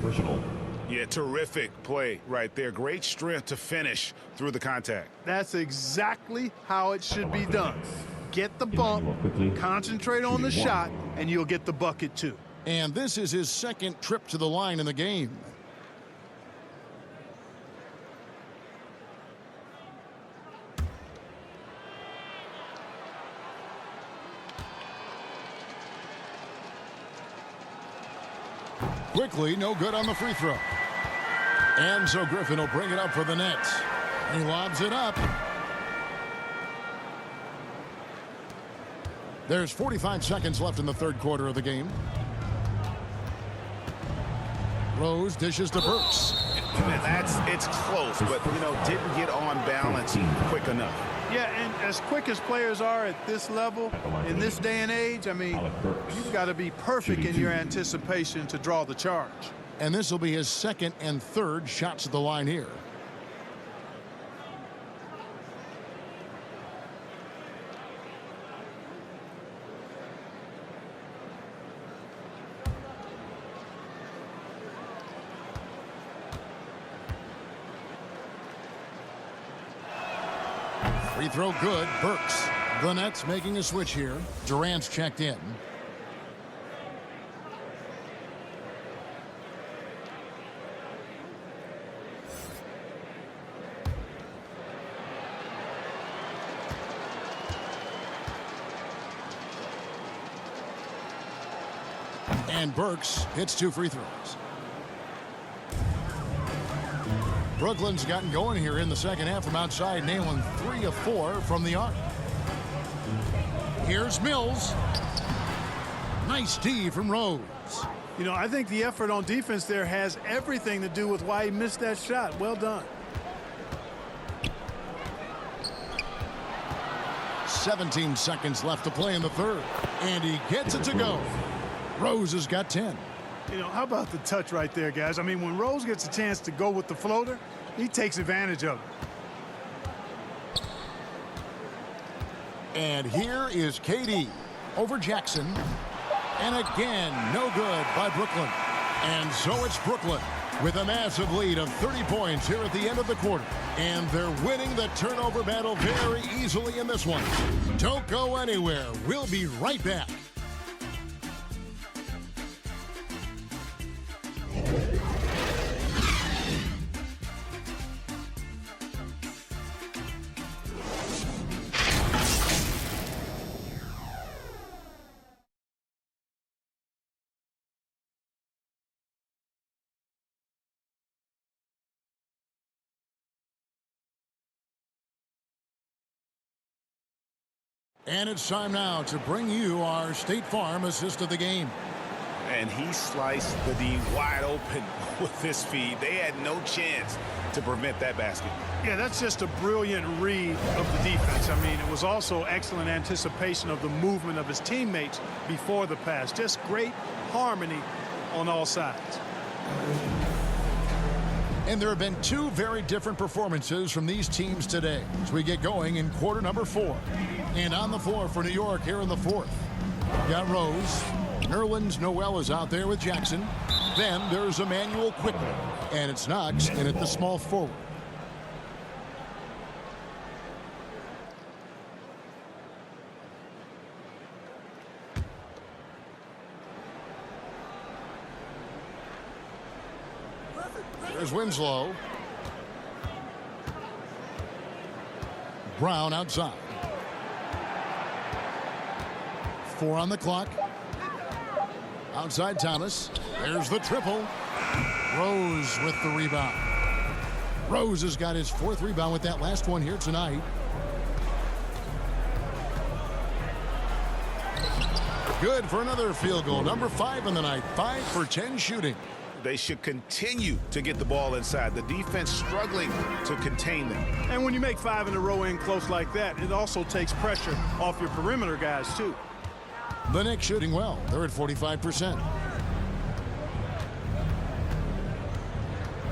Yeah, terrific play right there. Great strength to finish through the contact. That's exactly how it should be done. Get the bump, concentrate on the shot, and you'll get the bucket too. And this is his second trip to the line in the game. Quickly, no good on the free throw. And so Griffin will bring it up for the Nets. He lobs it up. There's 45 seconds left in the third quarter of the game. Rose dishes to Burks. It's close, but, didn't get on balance quick enough. Yeah, and as quick as players are at this level, in this day and age, I mean, you've got to be perfect in your anticipation to draw the charge. And this will be his second and third shots at the line here. Free throw good. Burks. The Nets making a switch here. Durant's checked in. And Burks hits 2 free throws. Brooklyn's gotten going here in the second half from outside, nailing 3 of 4 from the arc. Here's Mills. Nice D from Rose. I think the effort on defense there has everything to do with why he missed that shot. Well done. 17 seconds left to play in the third. And he gets it to go. Rose has got 10. How about the touch right there, guys? I mean, when Rose gets a chance to go with the floater, he takes advantage of it. And here is KD over Jackson. And again, no good by Brooklyn. And so it's Brooklyn with a massive lead of 30 points here at the end of the quarter. And they're winning the turnover battle very easily in this one. Don't go anywhere. We'll be right back. And it's time now to bring you our State Farm assist of the game. And he sliced the D wide open with this feed. They had no chance to prevent that basket. Yeah, that's just a brilliant read of the defense. I mean, it was also excellent anticipation of the movement of his teammates before the pass. Just great harmony on all sides. And there have been 2 very different performances from these teams today as we get going in quarter number 4. And on the floor for New York here in the fourth. Got Rose. Nerlens Noel is out there with Jackson. Then there's Emmanuel Quickly, and it's Knox in at the small forward. There's Winslow. Brown outside. 4 on the clock. Outside Thomas. There's the triple. Rose with the rebound. Rose has got his 4th rebound with that last one here tonight. Good for another field goal. Number 5 in the night. 5 for 10 shooting. They should continue to get the ball inside. The defense struggling to contain them. And when you make 5 in a row in close like that, it also takes pressure off your perimeter guys, too. The Knicks shooting well. They're at 45%.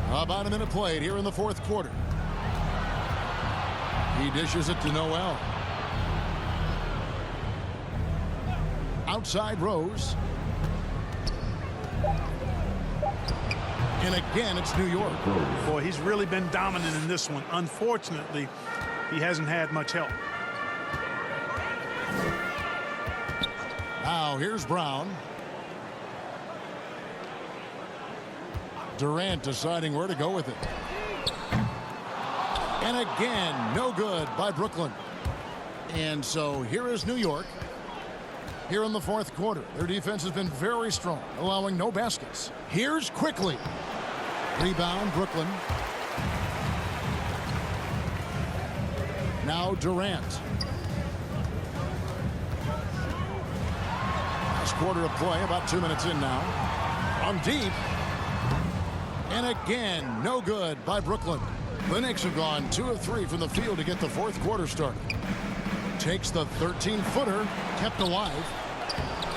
About a minute played here in the 4th quarter. He dishes it to Noel. Outside Rose. And again, it's New York. Boy, he's really been dominant in this one. Unfortunately, he hasn't had much help. Now, here's Brown. Durant deciding where to go with it. And again, no good by Brooklyn. And so here is New York. Here in the 4th quarter, their defense has been very strong, allowing no baskets. Here's Quickly. Rebound, Brooklyn. Now Durant. Last quarter of play, about 2 minutes in now. On deep. And again, no good by Brooklyn. The Knicks have gone 2 of 3 from the field to get the 4th quarter started. Takes the 13-footer, kept alive.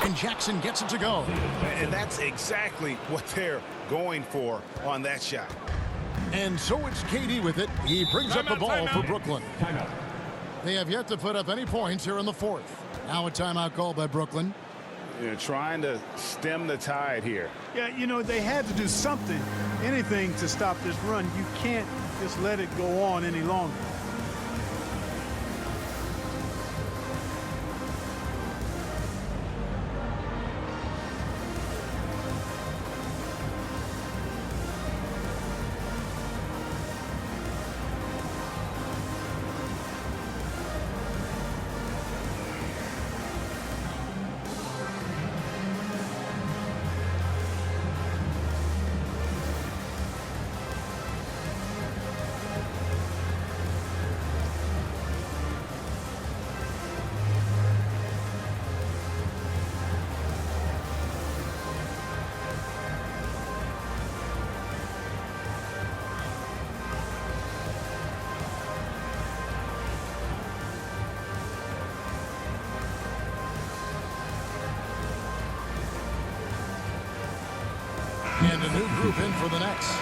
And Jackson gets it to go. And that's exactly what they're going for on that shot. And so it's KD with it. He brings up the ball for Brooklyn. Timeout. They have yet to put up any points here in the 4th. Now a timeout called by Brooklyn. They're trying to stem the tide here. Yeah, you know, they had to do something, anything to stop this run. You can't just let it go on any longer. And a new group in for the Nets.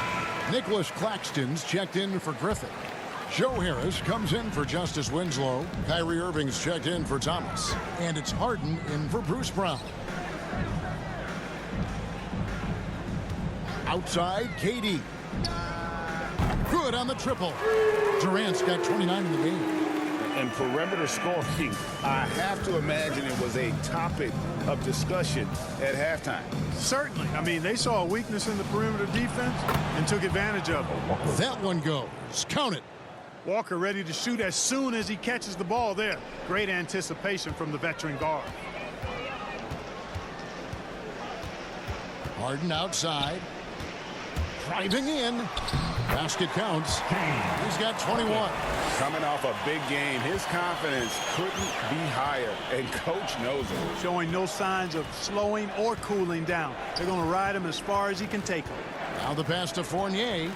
Nicholas Claxton's checked in for Griffin. Joe Harris comes in for Justice Winslow. Kyrie Irving's checked in for Thomas. And it's Harden in for Bruce Brown. Outside, KD. Good on the triple. Durant's got 29 in the game. And perimeter scoring, I have to imagine it was a topic of discussion at halftime. Certainly. I mean, they saw a weakness in the perimeter defense and took advantage of it. That one goes. Count it. Walker ready to shoot as soon as he catches the ball there. Great anticipation from the veteran guard. Harden outside. Driving in. Basket counts. He's got 21. Coming off a big game, his confidence couldn't be higher, and coach knows it. Showing no signs of slowing or cooling down. They're going to ride him as far as he can take him. Now the pass to Fournier.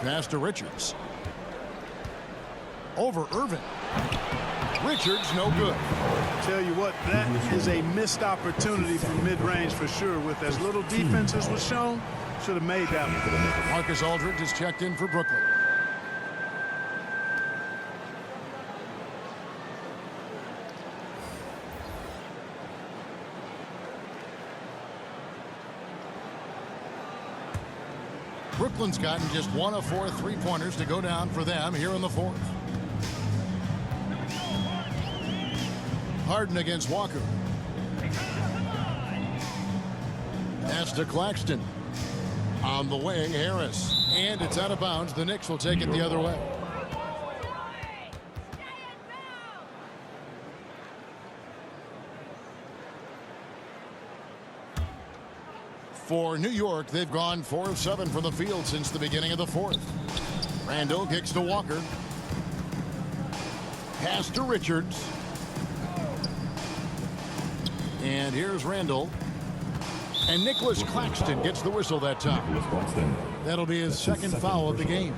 Pass to Richards. Over Irvin. Richards, no good. Tell you what, that is a missed opportunity from mid-range for sure. With as little defense as was shown, should have made that one. Marcus Aldridge is checked in for Brooklyn. Brooklyn's gotten just 1 of 4 3-pointers to go down for them here in the fourth. Harden against Walker. Pass to Claxton. On the wing, Harris. And it's out of bounds. The Knicks will take it the other way. For New York, they've gone 4 of 7 from the field since the beginning of the fourth. Randall kicks to Walker. Pass to Richards. And here's Randall. And Nicholas Claxton gets the whistle that time. That'll be his second foul of the game.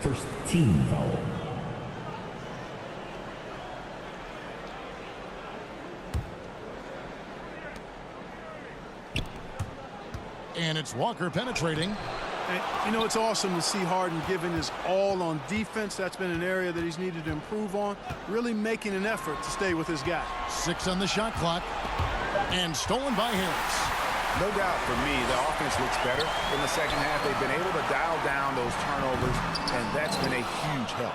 First team foul. And it's Walker penetrating. And, you know, it's awesome to see Harden giving his all on defense. That's been an area that he's needed to improve on. Really making an effort to stay with his guy. 6 on the shot clock. And stolen by Harris. No doubt for me, the offense looks better in the second half. They've been able to dial down those turnovers, and that's been a huge help.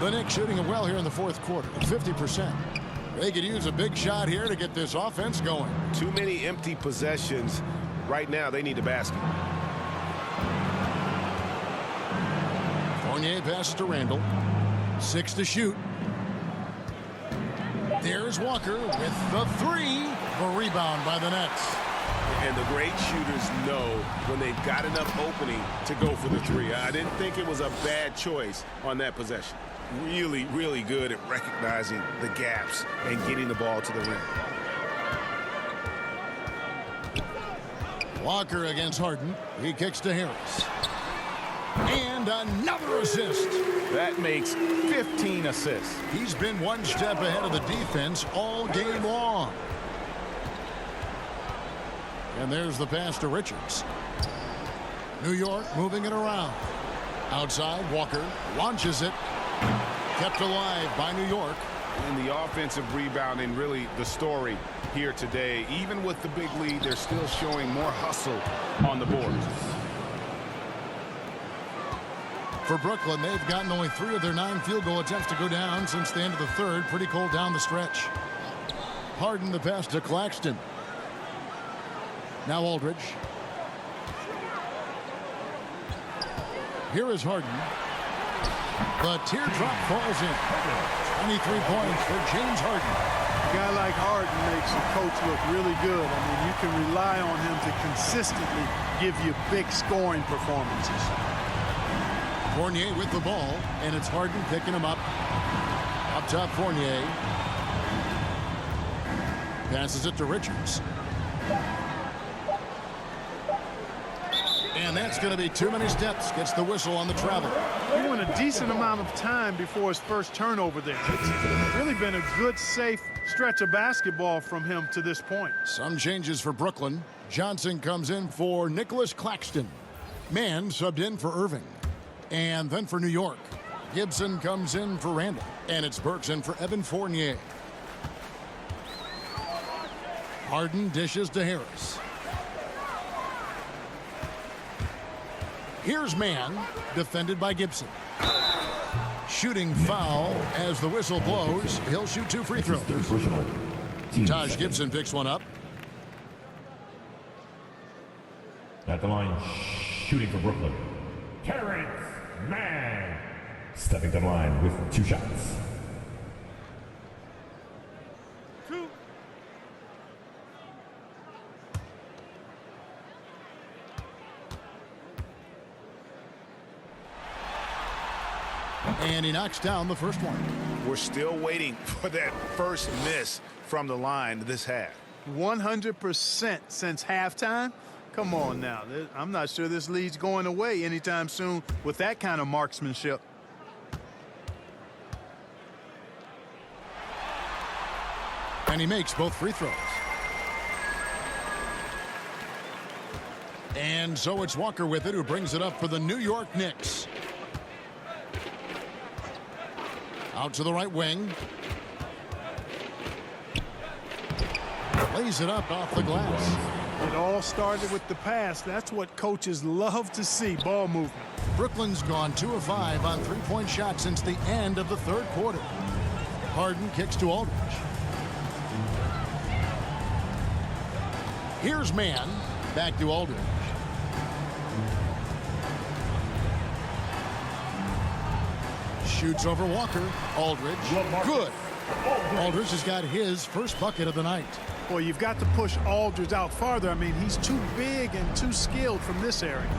The Knicks shooting it well here in the fourth quarter, 50%. They could use a big shot here to get this offense going. Too many empty possessions. Right now, they need a basket. Fournier passes to Randall. 6 to shoot. There's Walker with the 3. A rebound by the Nets. And the great shooters know when they've got enough opening to go for the 3. I didn't think it was a bad choice on that possession. Really, really good at recognizing the gaps and getting the ball to the rim. Walker against Harden. He kicks to Harris. And another assist. That makes 15 assists. He's been one step ahead of the defense all game long. And there's the pass to Richards. New York moving it around. Outside, Walker launches it. Kept alive by New York. And the offensive rebounding, really the story here today. Even with the big lead, they're still showing more hustle on the boards. For Brooklyn, they've gotten only 3 of their 9 field goal attempts to go down since the end of the third. Pretty cold down the stretch. Harden the pass to Claxton. Now Aldridge. Here is Harden. The teardrop falls in. 23 points for James Harden. A guy like Harden makes the coach look really good. I mean, you can rely on him to consistently give you big scoring performances. Fournier with the ball, and it's Harden picking him up. Up top, Fournier. Passes it to Richards. And that's going to be too many steps. Gets the whistle on the travel. He went a decent amount of time before his first turnover there. It's really been a good, safe stretch of basketball from him to this point. Some changes for Brooklyn. Johnson comes in for Nicholas Claxton. Mann subbed in for Irving. And then for New York, Gibson comes in for Randall. And it's Burks in for Evan Fournier. Harden dishes to Harris. Here's Mann, defended by Gibson. Shooting foul as the whistle blows. He'll shoot 2 free throws. Taj Gibson picks one up. At the line, shooting for Brooklyn, Terrence Mann. Stepping to the line with 2 shots. And he knocks down the first one. We're still waiting for that first miss from the line this half. 100% since halftime. Come on now. I'm not sure this lead's going away anytime soon with that kind of marksmanship. And he makes both free throws. And so it's Walker with it, who brings it up for the New York Knicks. Out to the right wing. Lays it up off the glass. It all all started with the pass. That's what coaches love to see, ball movement. Brooklyn's gone 2 of 5 on three-point shots since the end of the third quarter. Harden kicks to Aldridge. Here's Mann. Back to Aldridge. Shoots over Walker. Aldridge. Good. Aldridge has got his first bucket of the night. Boy, you've got to push Aldridge out farther. I mean, he's too big and too skilled from this area.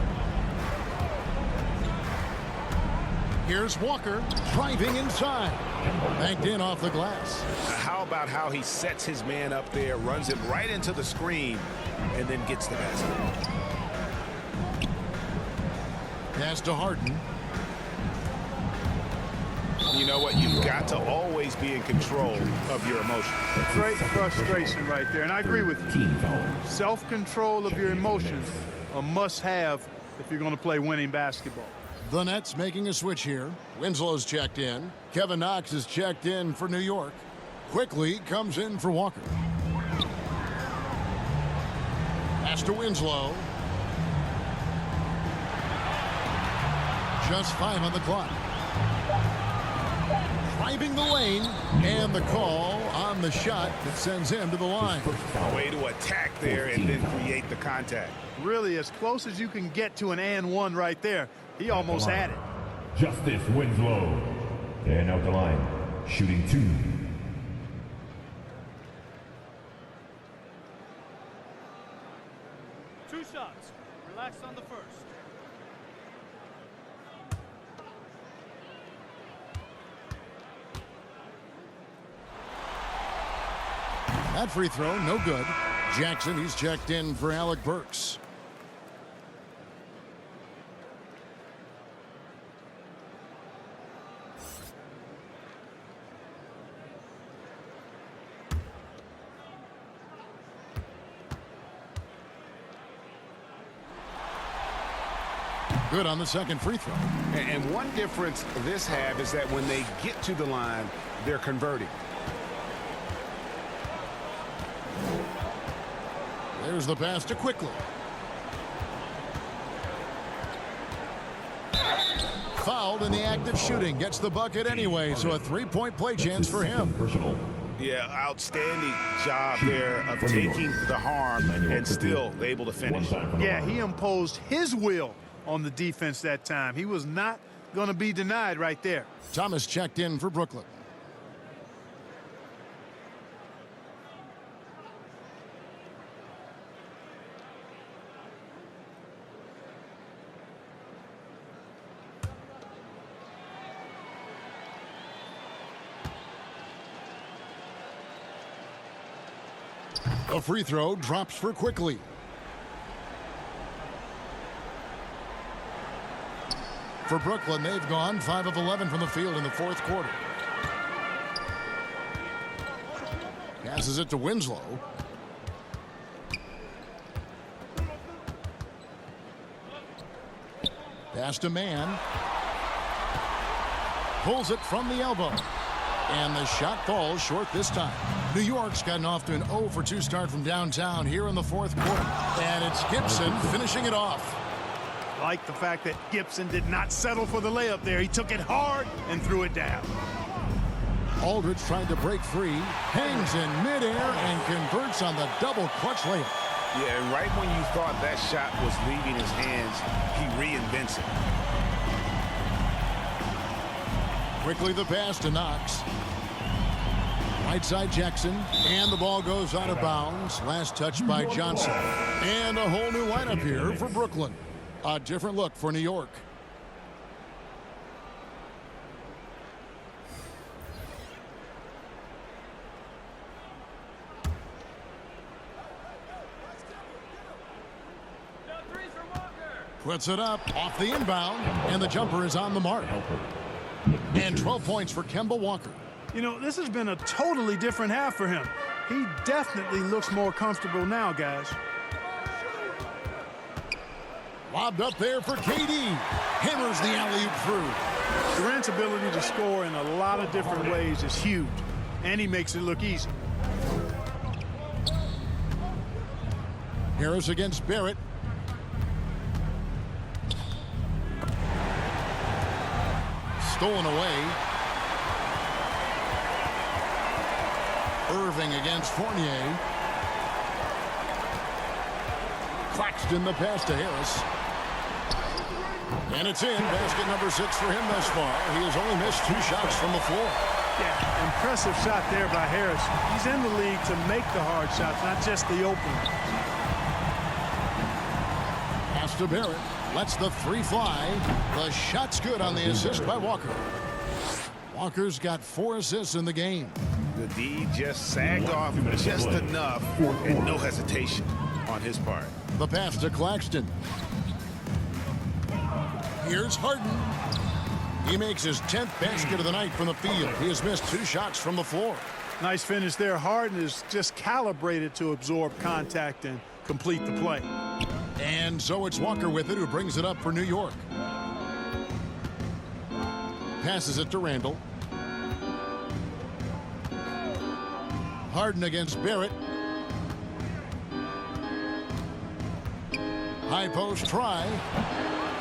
Here's Walker driving inside. Banked in off the glass. How about how he sets his man up there, runs him right into the screen, and then gets the basket. Pass to Harden. You know what? You've got to always be in control of your emotions. Great frustration right there, and I agree with you. Team foul. Self-control of your emotions, a must-have if you're going to play winning basketball. The Nets making a switch here. Winslow's checked in. Kevin Knox is checked in for New York. Quickly comes in for Walker. Pass to Winslow. Just 5 on the clock. Driving the lane, and the call on the shot that sends him to the line. A way to attack there and then create the contact. Really, as close as you can get to an and one right there. He almost had it. Justice Winslow. And out the line. Shooting 2. Two shots. Relax on the first. That free throw, no good. Jackson, he's checked in for Alec Burks. Good on the second free throw. And one difference this have is that when they get to the line, they're converting. There's the pass to Quickly. Fouled in the act of shooting. Gets the bucket anyway, so a three-point play chance for him. Personal. Yeah, outstanding job there of taking the harm and still able to finish. Yeah, he imposed his will on the defense that time. He was not going to be denied right there. Thomas checked in for Brooklyn. A free throw drops for Quickly. For Brooklyn, they've gone 5 of 11 from the field in the fourth quarter. Passes it to Winslow. Pass to Mann. Pulls it from the elbow. And the shot falls short this time. New York's gotten off to an 0 for 2 start from downtown here in the fourth quarter. And it's Gibson finishing it off. Like the fact that Gibson did not settle for the layup there. He took it hard and threw it down. Aldridge tried to break free, hangs in midair, and converts on the double clutch layup. Yeah, and right when you thought that shot was leaving his hands, he reinvents it. Quickly the pass to Knox. Right side Jackson, and the ball goes out of bounds. Last touch by Johnson. And a whole new lineup here for Brooklyn. A different look for New York. Puts it up off the inbound, and the jumper is on the mark. And 12 points for Kemba Walker. You know, this has been a totally different half for him. He definitely looks more comfortable now, guys. Lobbed up there for KD. Hammers the alley-oop through. Durant's ability to score in a lot of different ways is huge, and he makes it look easy. Harris against Barrett. Stolen away. Irving against Fournier. Claxton the pass to Harris. And it's in. Basket number 6 for him thus far. He has only missed 2 shots from the floor. Yeah, impressive shot there by Harris. He's in the league to make the hard shots, not just the open. Pass to Barrett. Lets the 3 fly. The shot's good on the assist by Walker. Walker's got 4 assists in the game. The D just sagged off just enough and no hesitation on his part. The pass to Claxton. Here's Harden. He makes his 10th basket of the night from the field. He has missed 2 shots from the floor. Nice finish there. Harden is just calibrated to absorb contact and complete the play. And so it's Walker with it, who brings it up for New York. Passes it to Randall. Harden against Barrett. High post try.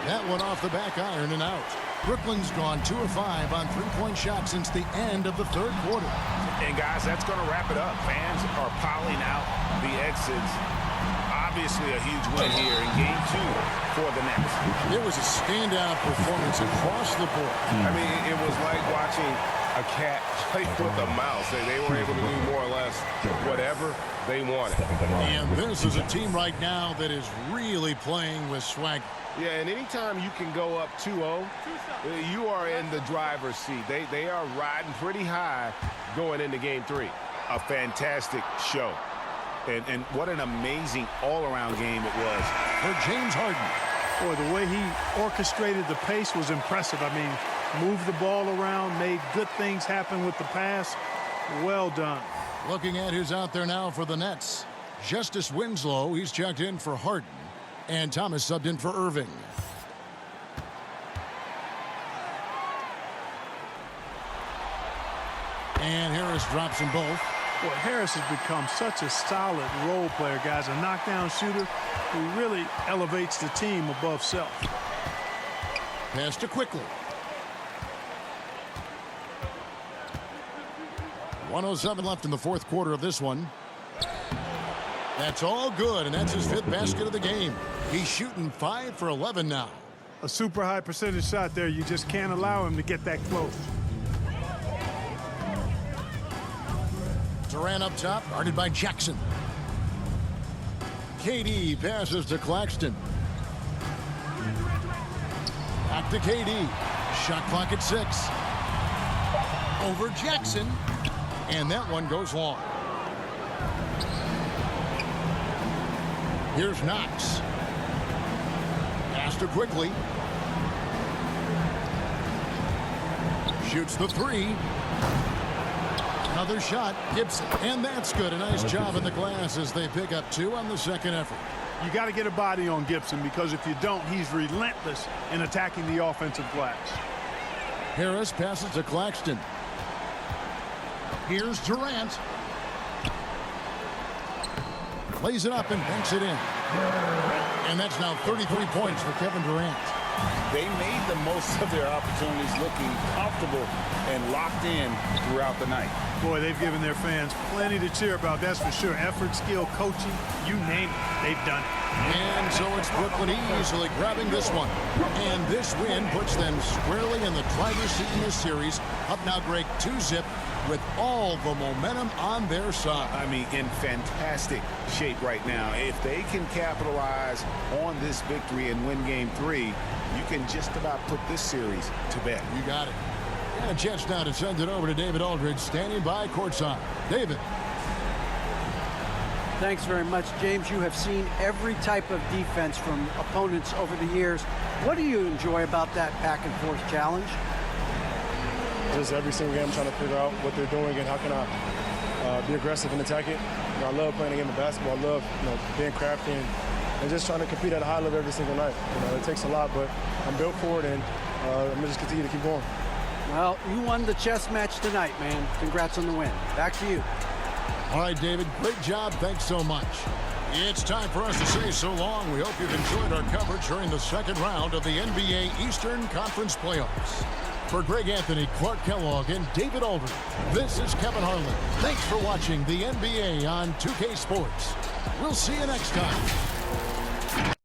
That one off the back iron and out. Brooklyn's gone 2 of 5 on 3-point shots since the end of the 3rd quarter. And guys, that's going to wrap it up. Fans are piling out the exits. Obviously a huge win here in game 2 for the Knicks. It was a standout performance across the board. I mean, it was like watching a cat play with a mouse. They were able to do more or less whatever they wanted. And this is a team right now that is really playing with swag. Yeah, and anytime you can go up 2-0, you are in the driver's seat. They are riding pretty high going into game 3. A fantastic show. And what an amazing all-around game it was for James Harden. Boy, the way he orchestrated the pace was impressive. I mean, moved the ball around, made good things happen with the pass. Well done. Looking at who's out there now for the Nets. Justice Winslow, he's checked in for Harden. And Thomas subbed in for Irving. And Harris drops them both. Boy, Harris has become such a solid role player, guys. A knockdown shooter who really elevates the team above self. Pass to Quickly. 1:07 left in the 4th quarter of this one. That's all good, and that's his 5th basket of the game. He's shooting 5 for 11 now. A super high percentage shot there. You just can't allow him to get that close. Durant up top, guarded by Jackson. KD passes to Claxton. Back to KD. Shot clock at 6. Over Jackson. And that one goes long. Here's Knox. Pass to Quickly. Shoots the 3. Another shot, Gibson, and that's good. A nice job in the glass as they pick up 2 on the 2nd effort. You got to get a body on Gibson, because if you don't, he's relentless in attacking the offensive glass. Harris passes to Claxton. Here's Durant. Lays it up and banks it in. And that's now 33 points for Kevin Durant. They made the most of their opportunities, looking comfortable and locked in throughout the night. Boy, they've given their fans plenty to cheer about, that's for sure. Effort, skill, coaching, you name it, they've done it. And so it's Brooklyn easily grabbing this one. And this win puts them squarely in the driver's seat in this series. Up now, Greg, 2-zip with all the momentum on their side. I mean, in fantastic shape right now. If they can capitalize on this victory and win game 3, you can just about put this series to bed. You got it. And a chance now to send it over to David Aldridge, standing by courtside. David. Thanks very much, James. You have seen every type of defense from opponents over the years. What do you enjoy about that back-and-forth challenge? Just every single game, I'm trying to figure out what they're doing and how can I be aggressive and attack it. You know, I love playing a game of basketball. I love, being crafty and just trying to compete at a high level every single night. It takes a lot, but I'm built for it, and I'm going to just continue to keep going. Well, you won the chess match tonight, man. Congrats on the win. Back to you. All right, David, great job. Thanks so much. It's time for us to say so long. We hope you've enjoyed our coverage during the second round of the NBA Eastern Conference Playoffs. For Greg Anthony, Clark Kellogg, and David Aldridge, this is Kevin Harlan. Thanks for watching the NBA on 2K Sports. We'll see you next time.